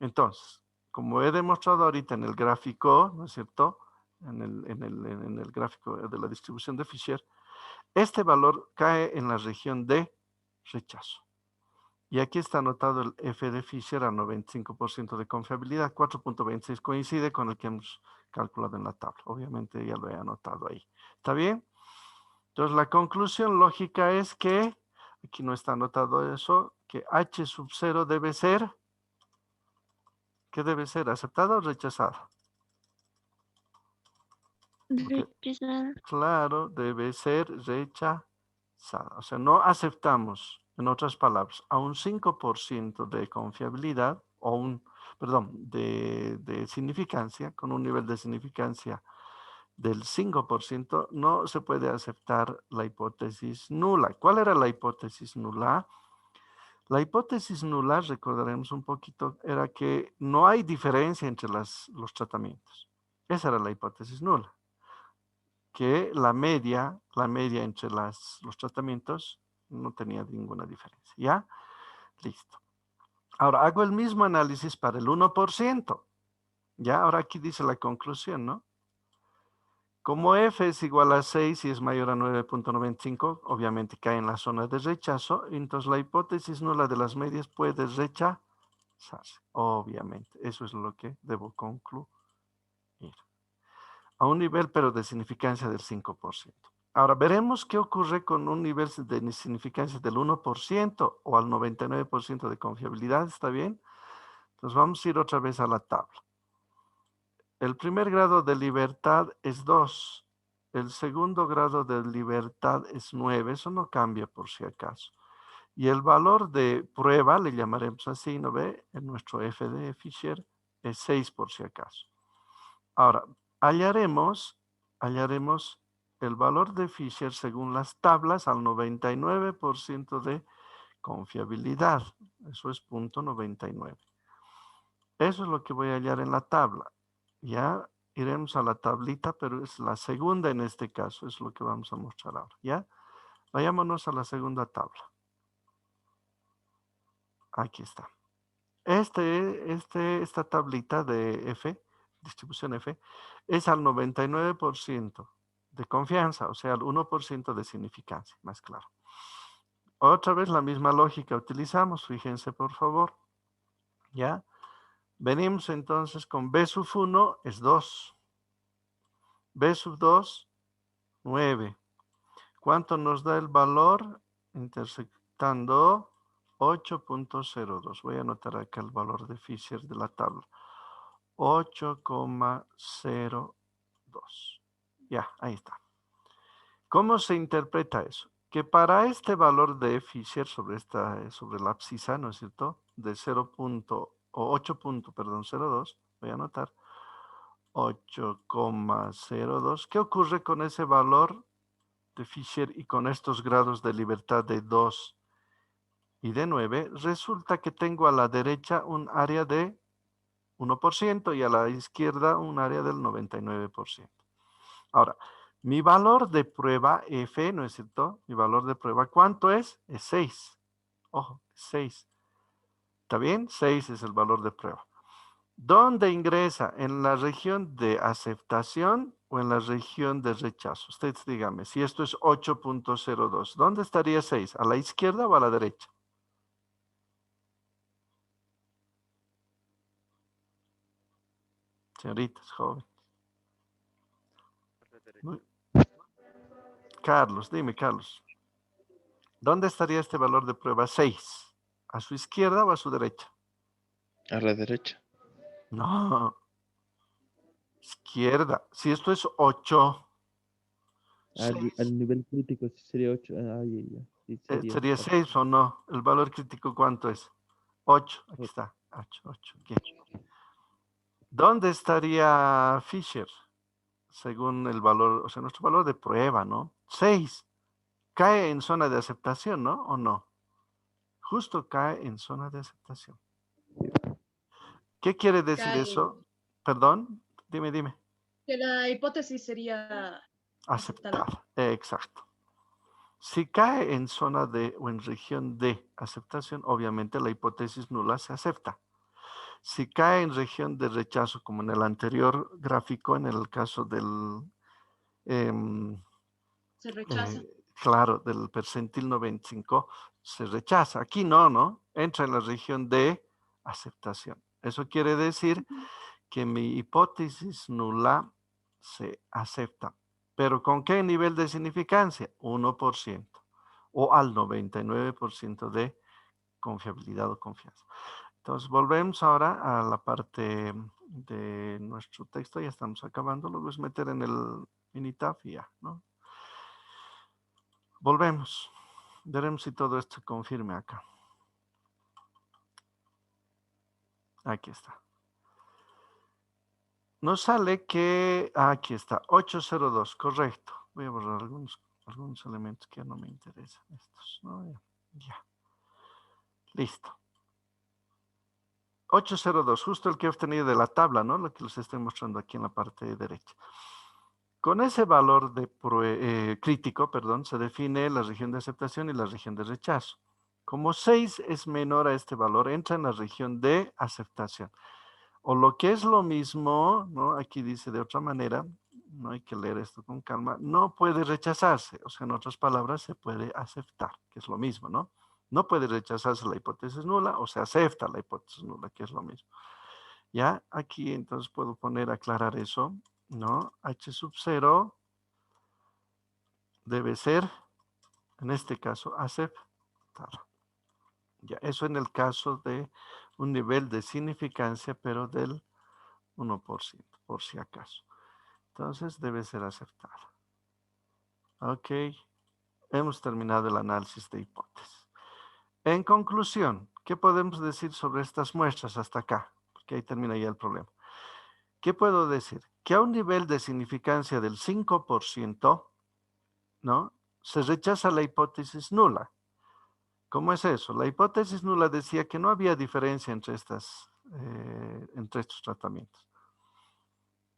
Entonces, como he demostrado ahorita en el gráfico, ¿no es cierto? En el gráfico de la distribución de Fisher, este valor cae en la región de rechazo. Y aquí está anotado el f de Fisher a 95% de confiabilidad. 4.26 coincide con el que hemos calculado en la tabla. Obviamente ya lo he anotado ahí. ¿Está bien? Entonces la conclusión lógica es que, aquí no está anotado eso, que H sub 0 debe ser, ¿qué debe ser? ¿Aceptado o rechazado? Rechazada. Claro, debe ser rechazada. O sea, no aceptamos, en otras palabras, a un 5% de confiabilidad o de significancia, con un nivel de significancia del 5%, no se puede aceptar la hipótesis nula. ¿Cuál era la hipótesis nula? La hipótesis nula, recordaremos un poquito, era que no hay diferencia entre los tratamientos. Esa era la hipótesis nula. Que la media entre los tratamientos no tenía ninguna diferencia. ¿Ya? Listo. Ahora, hago el mismo análisis para el 1%. ¿Ya? Ahora aquí dice la conclusión, ¿no? Como f es igual a 6 y es mayor a 9.95, obviamente cae en la zona de rechazo, entonces la hipótesis nula de las medias puede rechazarse. Obviamente, eso es lo que debo concluir. A un nivel, pero de significancia del 5%. Ahora, veremos qué ocurre con un nivel de significancia del 1% o al 99% de confiabilidad, ¿está bien? Entonces vamos a ir otra vez a la tabla. El primer grado de libertad es 2. El segundo grado de libertad es 9. Eso no cambia por si acaso. Y el valor de prueba, le llamaremos así, ¿no ve? En nuestro f de Fisher es 6 por si acaso. Ahora, hallaremos el valor de Fisher según las tablas al 99% de confiabilidad. Eso es 0.99. Eso es lo que voy a hallar en la tabla. Ya iremos a la tablita, pero es la segunda en este caso. Es lo que vamos a mostrar ahora. ¿Ya? Vayámonos a la segunda tabla. Aquí está. Esta tablita de F, distribución F, es al 99% de confianza, o sea, al 1% de significancia, más claro. Otra vez la misma lógica utilizamos, fíjense por favor. ¿Ya? Venimos entonces con B sub 1 es 2. B sub 2, 9. ¿Cuánto nos da el valor? Intersectando 8.02. Voy a anotar acá el valor de Fisher de la tabla. 8,02. Ya, ahí está. ¿Cómo se interpreta eso? Que para este valor de Fisher sobre la abscisa, ¿no es cierto? De 8.02, voy a anotar. 8,02. ¿Qué ocurre con ese valor de Fisher y con estos grados de libertad de 2 y de 9? Resulta que tengo a la derecha un área de 1% y a la izquierda un área del 99%. Ahora, mi valor de prueba F, ¿no es cierto? Mi valor de prueba, ¿cuánto es? Es 6. Ojo, 6. ¿Está bien? 6 es el valor de prueba. ¿Dónde ingresa? ¿En la región de aceptación o en la región de rechazo? Ustedes díganme, si esto es 8.02, ¿dónde estaría 6? ¿A la izquierda o a la derecha? Señoritas, jóvenes. Carlos, dime, Carlos. ¿Dónde estaría este valor de prueba 6? ¿A su izquierda o a su derecha? A la derecha. No. Izquierda. Si esto es 8, Al nivel crítico sí sería 8. Sí sería. ¿sería 6 o no? ¿El valor crítico cuánto es? 8. Aquí está. 8. Aquí. ¿Dónde estaría Fisher? Según el valor, o sea, nuestro valor de prueba, ¿no? 6. Cae en zona de aceptación, ¿no? ¿O no? Justo cae en zona de aceptación. ¿Qué quiere decir Cae. eso? Perdón, dime. que la hipótesis sería aceptada. Aceptada. Exacto. Si cae en zona D o en región D aceptación, obviamente la hipótesis nula se acepta. Si cae en región de rechazo, como en el anterior gráfico, en el caso del, Se rechaza. claro, del percentil 95, se rechaza. Aquí no, ¿no? Entra en la región de aceptación. Eso quiere decir que mi hipótesis nula se acepta. ¿Pero con qué nivel de significancia? 1% o al 99% de confiabilidad o confianza. Entonces, volvemos ahora a la parte de nuestro texto. Ya estamos acabando. Lo voy a meter en el Minitab y ya, ¿no? Volvemos. Veremos si todo esto se confirme acá. Aquí está. Nos sale que, aquí está, 802, correcto. Voy a borrar algunos elementos que no me interesan. Estos, ¿no? Ya. Listo. 802, justo el que he obtenido de la tabla, ¿no? Lo que les estoy mostrando aquí en la parte derecha. Con ese valor de crítico, perdón, se define la región de aceptación y la región de rechazo. Como 6 es menor a este valor, entra en la región de aceptación. O lo que es lo mismo, ¿no? Aquí dice de otra manera, no hay que leer esto con calma, no puede rechazarse. O sea, en otras palabras, se puede aceptar, que es lo mismo, ¿no? No puede rechazarse la hipótesis nula o se acepta la hipótesis nula, que es lo mismo. Ya, aquí entonces puedo poner, aclarar eso, ¿no? H sub 0 debe ser, en este caso, aceptar. Ya, eso en el caso de un nivel de significancia, pero del 1%, por si acaso. Entonces debe ser aceptada. Ok, hemos terminado el análisis de hipótesis. En conclusión, ¿qué podemos decir sobre estas muestras hasta acá? Porque ahí termina ya el problema. ¿Qué puedo decir? Que a un nivel de significancia del 5%, ¿no? Se rechaza la hipótesis nula. ¿Cómo es eso? La hipótesis nula decía que no había diferencia entre estos tratamientos.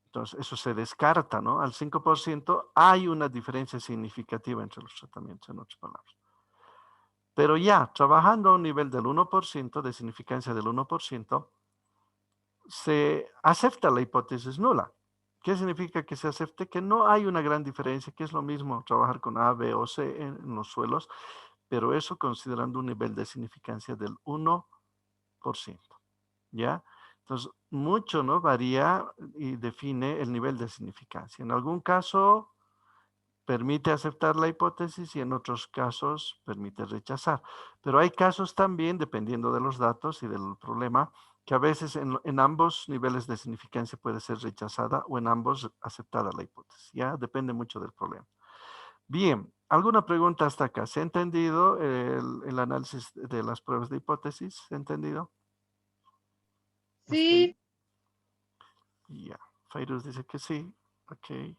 Entonces, eso se descarta, ¿no? Al 5% hay una diferencia significativa entre los tratamientos, en otras palabras. Pero ya, trabajando a un nivel del 1%, de significancia del 1%, se acepta la hipótesis nula. ¿Qué significa que se acepte? Que no hay una gran diferencia, que es lo mismo trabajar con A, B o C en los suelos, pero eso considerando un nivel de significancia del 1%. ¿Ya? Entonces, mucho, ¿no? Varía y define el nivel de significancia. En algún caso permite aceptar la hipótesis y en otros casos permite rechazar. Pero hay casos también, dependiendo de los datos y del problema, que a veces en ambos niveles de significancia puede ser rechazada o en ambos aceptada la hipótesis. Ya depende mucho del problema. Bien, ¿alguna pregunta hasta acá? ¿Se ha entendido el análisis de las pruebas de hipótesis? ¿Se ha entendido? Sí, Ya, Fairuz dice que sí. Ok.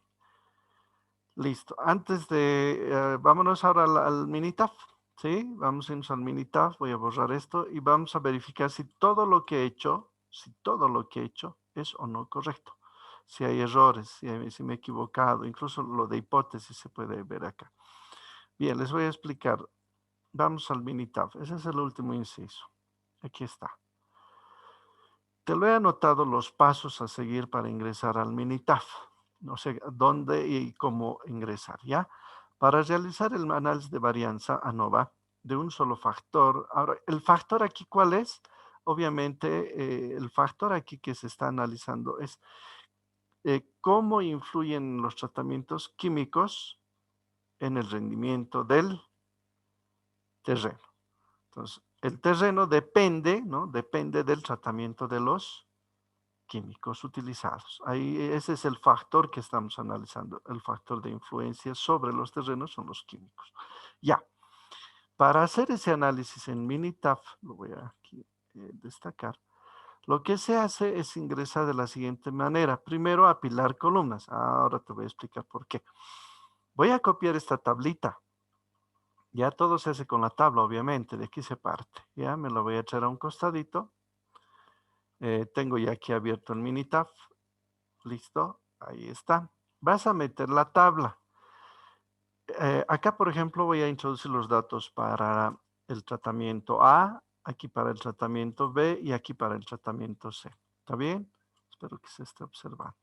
Listo. Antes de, vámonos ahora al Minitab. ¿Sí? Vamos a irnos al Minitab. Voy a borrar esto y vamos a verificar si todo lo que he hecho, es o no correcto. Si hay errores, si me he equivocado, incluso lo de hipótesis se puede ver acá. Bien, les voy a explicar. Vamos al Minitab. Ese es el último inciso. Aquí está. Te lo he anotado los pasos a seguir para ingresar al Minitab. No sé dónde y cómo ingresar, ¿ya? Para realizar el análisis de varianza ANOVA de un solo factor. Ahora, ¿el factor aquí cuál es? Obviamente, el factor aquí que se está analizando es cómo influyen los tratamientos químicos en el rendimiento del terreno. Entonces, el terreno depende, ¿no? Depende del tratamiento de los químicos utilizados. Ahí ese es el factor que estamos analizando. El factor de influencia sobre los terrenos son los químicos. Ya, para hacer ese análisis en Minitab, lo voy a aquí, destacar, lo que se hace es ingresar de la siguiente manera. Primero, apilar columnas. Ahora te voy a explicar por qué. Voy a copiar esta tablita. Ya todo se hace con la tabla, obviamente. De aquí se parte. Ya me lo voy a echar a un costadito. Tengo ya aquí abierto el Minitab. Listo. Ahí está. Vas a meter la tabla. Acá, por ejemplo, voy a introducir los datos para el tratamiento A, aquí para el tratamiento B y aquí para el tratamiento C. ¿Está bien? Espero que se esté observando.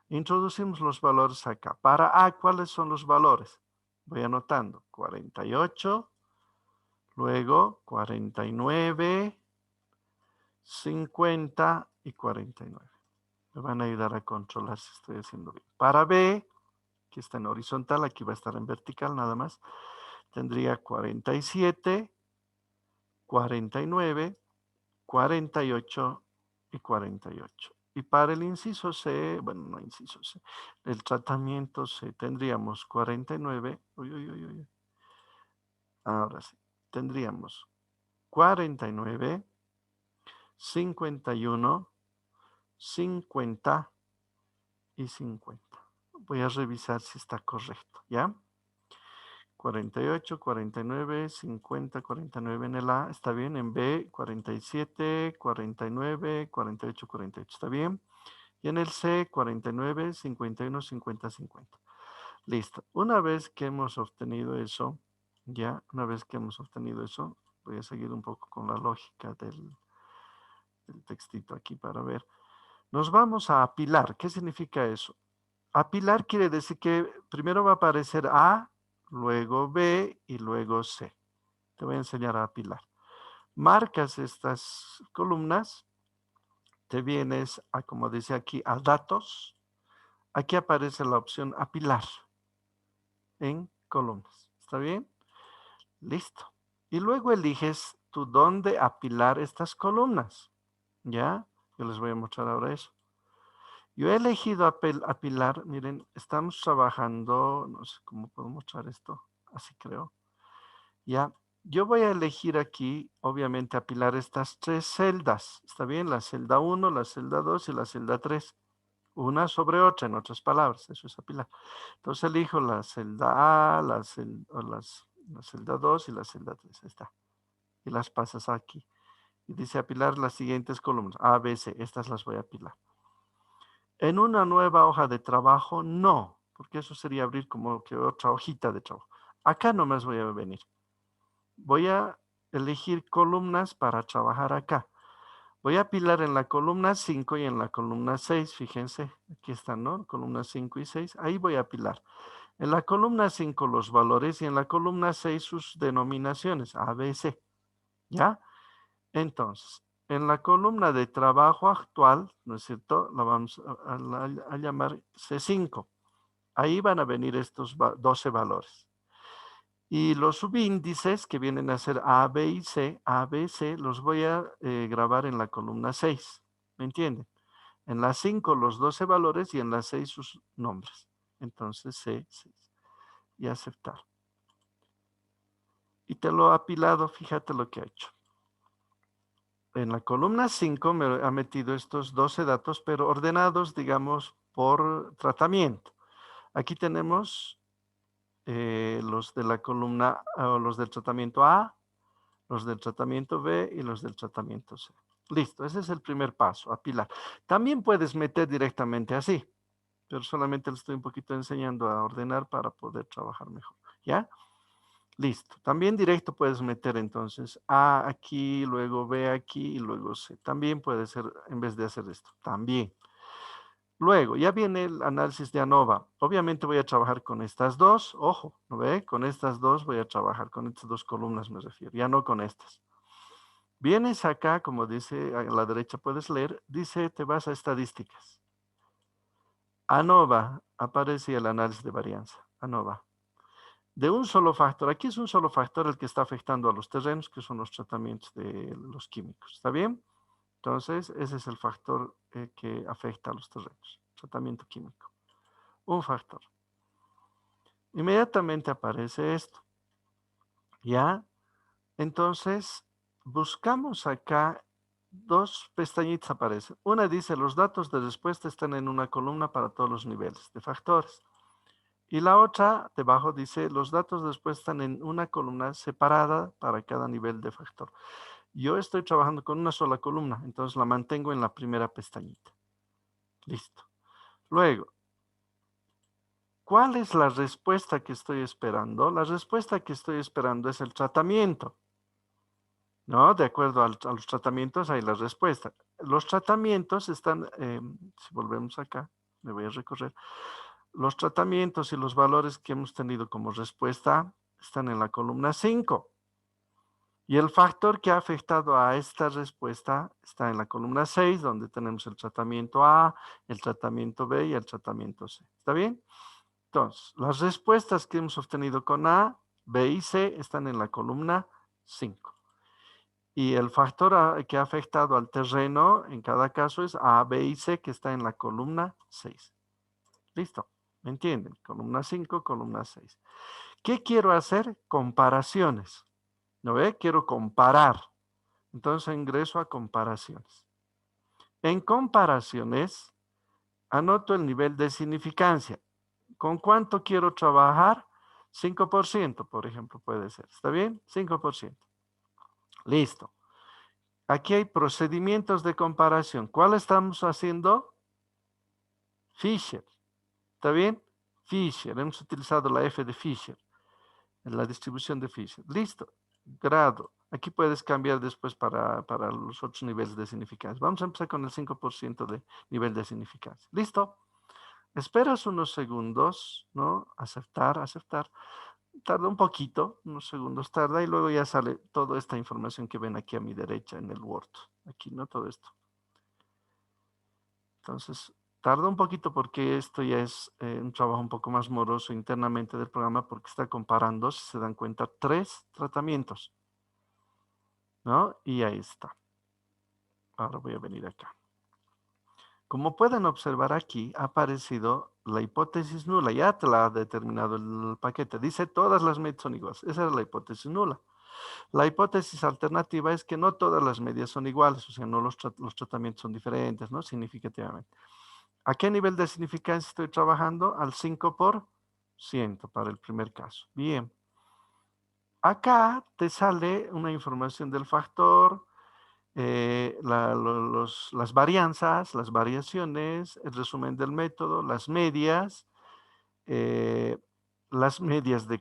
Introducimos los valores acá. Para A, ¿cuáles son los valores? Voy anotando. 48, luego 49, 50 y 49. Me van a ayudar a controlar si estoy haciendo bien. Para B, que está en horizontal, aquí va a estar en vertical nada más. Tendría 47, 49, 48 y 48. Y para el inciso C, bueno, no inciso C, el tratamiento C, tendríamos 49, ahora sí, tendríamos 49, 51, 50 y 50. Voy a revisar si está correcto, ¿ya? 48, 49, 50, 49 en el A, está bien. En B, 47, 49, 48, 48, está bien. Y en el C, 49, 51, 50, 50. Listo. Una vez que hemos obtenido eso, ya, una vez que hemos obtenido eso, voy a seguir un poco con la lógica del textito aquí para ver. Nos vamos a apilar. ¿Qué significa eso? Apilar quiere decir que primero va a aparecer A, luego B y luego C. Te voy a enseñar a apilar. Marcas estas columnas, te vienes a, como dice aquí, a datos. Aquí aparece la opción apilar en columnas. ¿Está bien? Listo. Y luego eliges tú dónde apilar estas columnas. ¿Ya? Yo les voy a mostrar ahora eso. Yo he elegido apilar, miren, estamos trabajando, no sé cómo puedo mostrar esto, así creo. Ya, yo voy a elegir aquí, obviamente, apilar estas tres celdas. ¿Está bien? La celda 1, la celda 2 y la celda 3. Una sobre otra, en otras palabras, eso es apilar. Entonces elijo la celda A, la celda 2 y la celda 3, ahí está. Y las pasas aquí. Y dice apilar las siguientes columnas, A, B, C, estas las voy a apilar. En una nueva hoja de trabajo, no, porque eso sería abrir como que otra hojita de trabajo. Acá nomás voy a venir. Voy a elegir columnas para trabajar acá. Voy a apilar en la columna 5 y en la columna 6, fíjense, aquí están, ¿no? Columna 5 y 6, ahí voy a apilar. En la columna 5 los valores y en la columna 6 sus denominaciones, A, B, C, ¿ya? Entonces, en la columna de trabajo actual, ¿no es cierto? La vamos a llamar C5. Ahí van a venir estos 12 valores. Y los subíndices que vienen a ser A, B y C, A, B, C, los voy a grabar en la columna 6. ¿Me entienden? En la 5 los 12 valores y en la 6 sus nombres. Entonces C6. Y aceptar. Y te lo ha apilado, fíjate lo que ha hecho. En la columna 5 me ha metido estos 12 datos, pero ordenados, digamos, por tratamiento. Aquí tenemos los de la columna, los del tratamiento A, los del tratamiento B y los del tratamiento C. Listo, ese es el primer paso, apilar. También puedes meter directamente así, pero solamente le estoy un poquito enseñando a ordenar para poder trabajar mejor. ¿Ya? Listo. También directo puedes meter entonces A aquí, luego B aquí y luego C. También puede ser en vez de hacer esto. También. Luego, ya viene el análisis de ANOVA. Obviamente voy a trabajar con estas dos. Ojo, ¿no ve? Con estas dos voy a trabajar, con estas dos columnas me refiero, ya no con estas. Vienes acá, como dice, a la derecha puedes leer, dice, te vas a estadísticas. ANOVA, aparece el análisis de varianza. ANOVA. De un solo factor, aquí es un solo factor el que está afectando a los terrenos, que son los tratamientos de los químicos. ¿Está bien? Entonces, ese es el factor que afecta a los terrenos, tratamiento químico. Un factor. Inmediatamente aparece esto. ¿Ya? Entonces, buscamos acá dos pestañitas aparecen. Una dice, los datos de respuesta están en una columna para todos los niveles de factores. Y la otra, debajo dice, los datos de respuesta están en una columna separada para cada nivel de factor. Yo estoy trabajando con una sola columna, entonces la mantengo en la primera pestañita. Listo. Luego, ¿Cuál es la respuesta que estoy esperando? La respuesta que estoy esperando es el tratamiento, ¿no? De acuerdo a los tratamientos hay la respuesta. Los tratamientos están, si volvemos acá, me voy a recorrer. Los tratamientos y los valores que hemos tenido como respuesta están en la columna 5. Y el factor que ha afectado a esta respuesta está en la columna 6, donde tenemos el tratamiento A, el tratamiento B y el tratamiento C. ¿Está bien? Entonces, las respuestas que hemos obtenido con A, B y C están en la columna 5. Y el factor que ha afectado al terreno en cada caso es A, B y C, que está en la columna 6. ¿Listo? ¿Me entienden? Columna 5, columna 6. ¿Qué quiero hacer? Comparaciones. ¿No ve? Quiero comparar. Entonces ingreso a comparaciones. En comparaciones, anoto el nivel de significancia. ¿Con cuánto quiero trabajar? 5%, por ejemplo, puede ser. ¿Está bien? 5%. Listo. Aquí hay procedimientos de comparación. ¿Cuál estamos haciendo? Fisher. ¿Está bien? Fisher. Hemos utilizado la F de Fisher. En la distribución de Fisher. Listo. Grado. Aquí puedes cambiar después para los otros niveles de significancia. Vamos a empezar con el 5% de nivel de significancia. ¿Listo? Esperas unos segundos, ¿no? Aceptar, aceptar. Tarda un poquito, unos segundos tarda y luego ya sale toda esta información que ven aquí a mi derecha en el Word. Aquí, ¿no? Todo esto. Entonces, tarda un poquito porque esto ya es un trabajo un poco más moroso internamente del programa porque está comparando, si se dan cuenta, 3 tratamientos, ¿no? Y ahí está. Ahora voy a venir acá. Como pueden observar aquí, ha aparecido la hipótesis nula. Ya te la ha determinado el paquete. Dice todas las medias son iguales. Esa es la hipótesis nula. La hipótesis alternativa es que no todas las medias son iguales, o sea, no los tratamientos son diferentes, ¿no? Significativamente. ¿A qué nivel de significancia estoy trabajando? Al 5% para el primer caso. Bien. Acá te sale una información del factor, las varianzas, las variaciones, el resumen del método, las medias de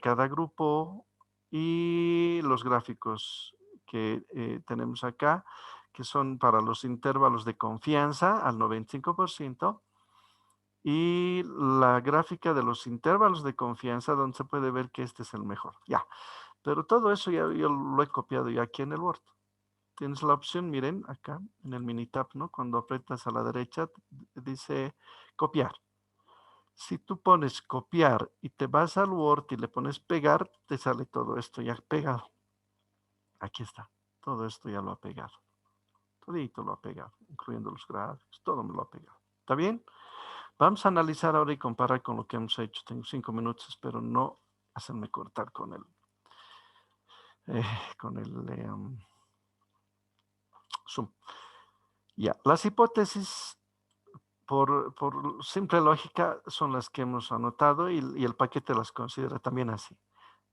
cada grupo y los gráficos que tenemos acá, que son para los intervalos de confianza al 95%. Y la gráfica de los intervalos de confianza donde se puede ver que este es el mejor. Ya, pero todo eso ya yo lo he copiado ya aquí en el Word. Tienes la opción, miren, acá en el Minitab, ¿no? Cuando aprietas a la derecha, dice copiar. Si tú pones copiar y te vas al Word y le pones pegar, te sale todo esto ya pegado. Aquí está, todo esto ya lo ha pegado. Todito lo ha pegado, incluyendo los gráficos, todo me lo ha pegado. ¿Está bien? Vamos a analizar ahora y comparar con lo que hemos hecho. Tengo 5 minutos, espero no hacerme cortar con el Zoom. Ya, las hipótesis por simple lógica son las que hemos anotado y el paquete las considera también así.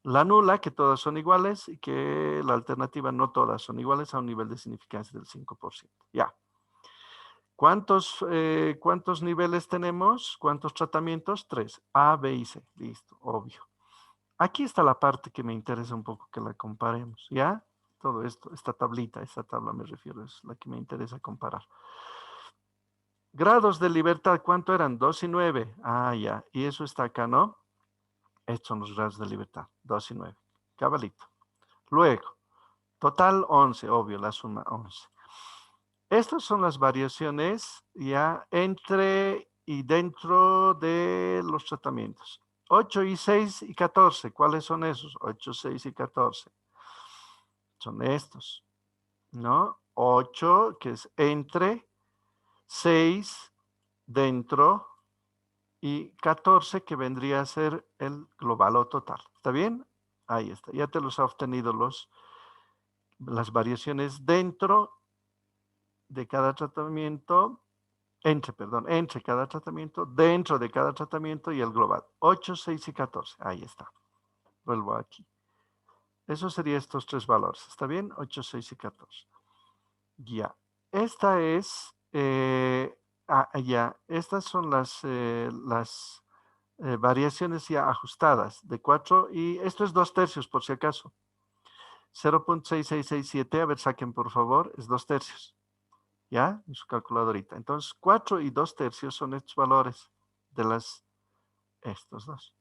La nula, que todas son iguales y que la alternativa no todas son iguales a un nivel de significancia del 5%. Ya. ¿Cuántos niveles tenemos? ¿Cuántos tratamientos? 3. A, B y C. Listo, obvio. Aquí está la parte que me interesa un poco que la comparemos, ¿ya? Todo esto, esta tabla me refiero, es la que me interesa comparar. Grados de libertad, ¿cuánto eran? 2 y 9. Ah, ya. Y eso está acá, ¿no? Estos son los grados de libertad, 2 y 9. Cabalito. Luego, total 11, obvio, la suma 11. Estas son las variaciones ya entre y dentro de los tratamientos. 8 y 6 y 14. ¿Cuáles son esos? 8, 6 y 14. Son estos, ¿no? 8, que es entre, 6 dentro y 14, que vendría a ser el global o total. ¿Está bien? Ahí está. Ya te los ha obtenido las variaciones dentro de cada tratamiento, entre cada tratamiento, dentro de cada tratamiento y el global. 8, 6 y 14. Ahí está. Vuelvo aquí. Eso serían estos 3 valores. ¿Está bien? 8, 6 y 14. Ya. Esta es, ya. Estas son las variaciones ya ajustadas de 4 y esto es 2/3 por si acaso. 0.6667, a ver, saquen por favor, es 2/3. ¿Ya? En su calculadorita. Entonces, 4 y 2/3 son estos valores de estos dos.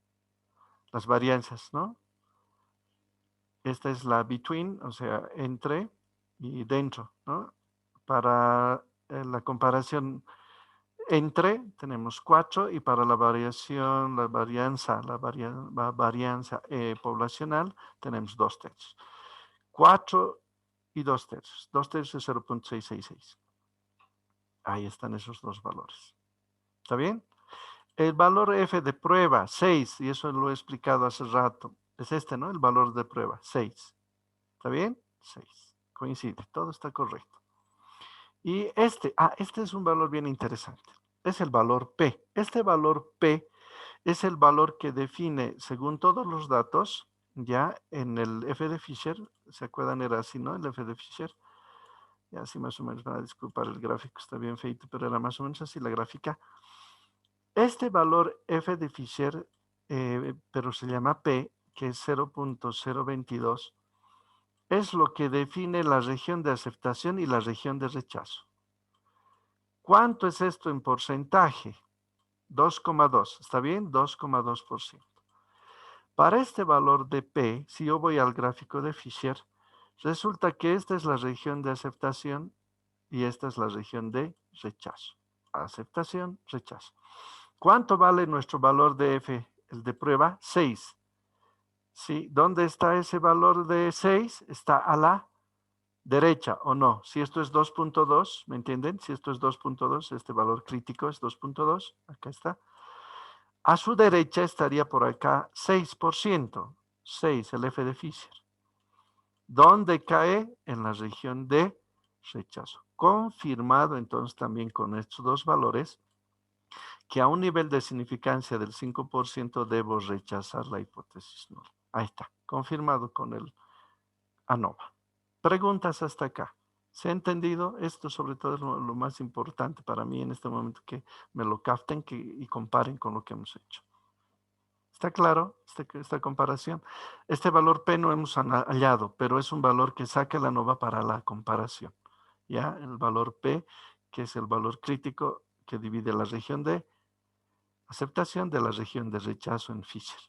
Las varianzas, ¿no? Esta es la between, o sea, entre y dentro, ¿no? Para la comparación entre tenemos 4 y para la variación, la varianza poblacional tenemos 2/3. 4 y 2/3. 2/3 es 0.666. Ahí están esos dos valores. ¿Está bien? El valor F de prueba, 6, y eso lo he explicado hace rato. Es este, ¿no? El valor de prueba, 6. ¿Está bien? 6. Coincide, todo está correcto. Y este es un valor bien interesante. Es el valor P. Este valor P es el valor que define, según todos los datos, ya en el F de Fisher, ¿se acuerdan? Era así, ¿no? El F de Fisher. Ya así más o menos, van a disculpar, el gráfico está bien feito, pero era más o menos así la gráfica. Este valor F de Fisher, pero se llama P, que es 0.022, es lo que define la región de aceptación y la región de rechazo. ¿Cuánto es esto en porcentaje? 2,2, ¿está bien? 2,2%. Para este valor de P, si yo voy al gráfico de Fisher, resulta que esta es la región de aceptación y esta es la región de rechazo. Aceptación, rechazo. ¿Cuánto vale nuestro valor de F, el de prueba? 6. ¿Sí? ¿Dónde está ese valor de 6? Está a la derecha, ¿o no? Si esto es 2.2, ¿me entienden? Si esto es 2.2, este valor crítico es 2.2, acá está. A su derecha estaría por acá 6%, 6, el F de Fisher. ¿Dónde cae? En la región de rechazo. Confirmado entonces también con estos dos valores, que a un nivel de significancia del 5% debo rechazar la hipótesis nula. Ahí está, confirmado con el ANOVA. Preguntas hasta acá. ¿Se ha entendido? Esto sobre todo es lo más importante para mí en este momento, que me lo capten y comparen con lo que hemos hecho. ¿Está claro esta comparación? Este valor P no hemos hallado, pero es un valor que saca la ANOVA para la comparación. ¿Ya? El valor P, que es el valor crítico que divide la región de aceptación de la región de rechazo en Fisher.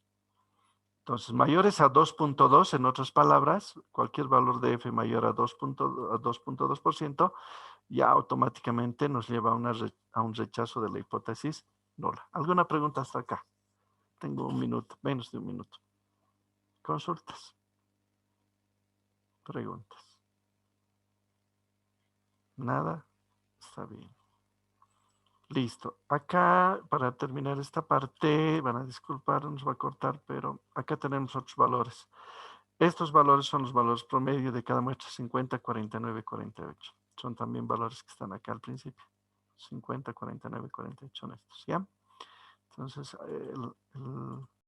Entonces, mayores a 2.2, en otras palabras, cualquier valor de F mayor a 2.2%, ya automáticamente nos lleva a un rechazo de la hipótesis nula. ¿Alguna pregunta hasta acá? Tengo un minuto, menos de un minuto. Consultas. Preguntas. Nada. Está bien. Listo. Acá, para terminar esta parte, van a disculpar, nos va a cortar, pero acá tenemos otros valores. Estos valores son los valores promedio de cada muestra, 50, 49, 48. Son también valores que están acá al principio. 50, 49, 48 son estos, ¿ya? Entonces,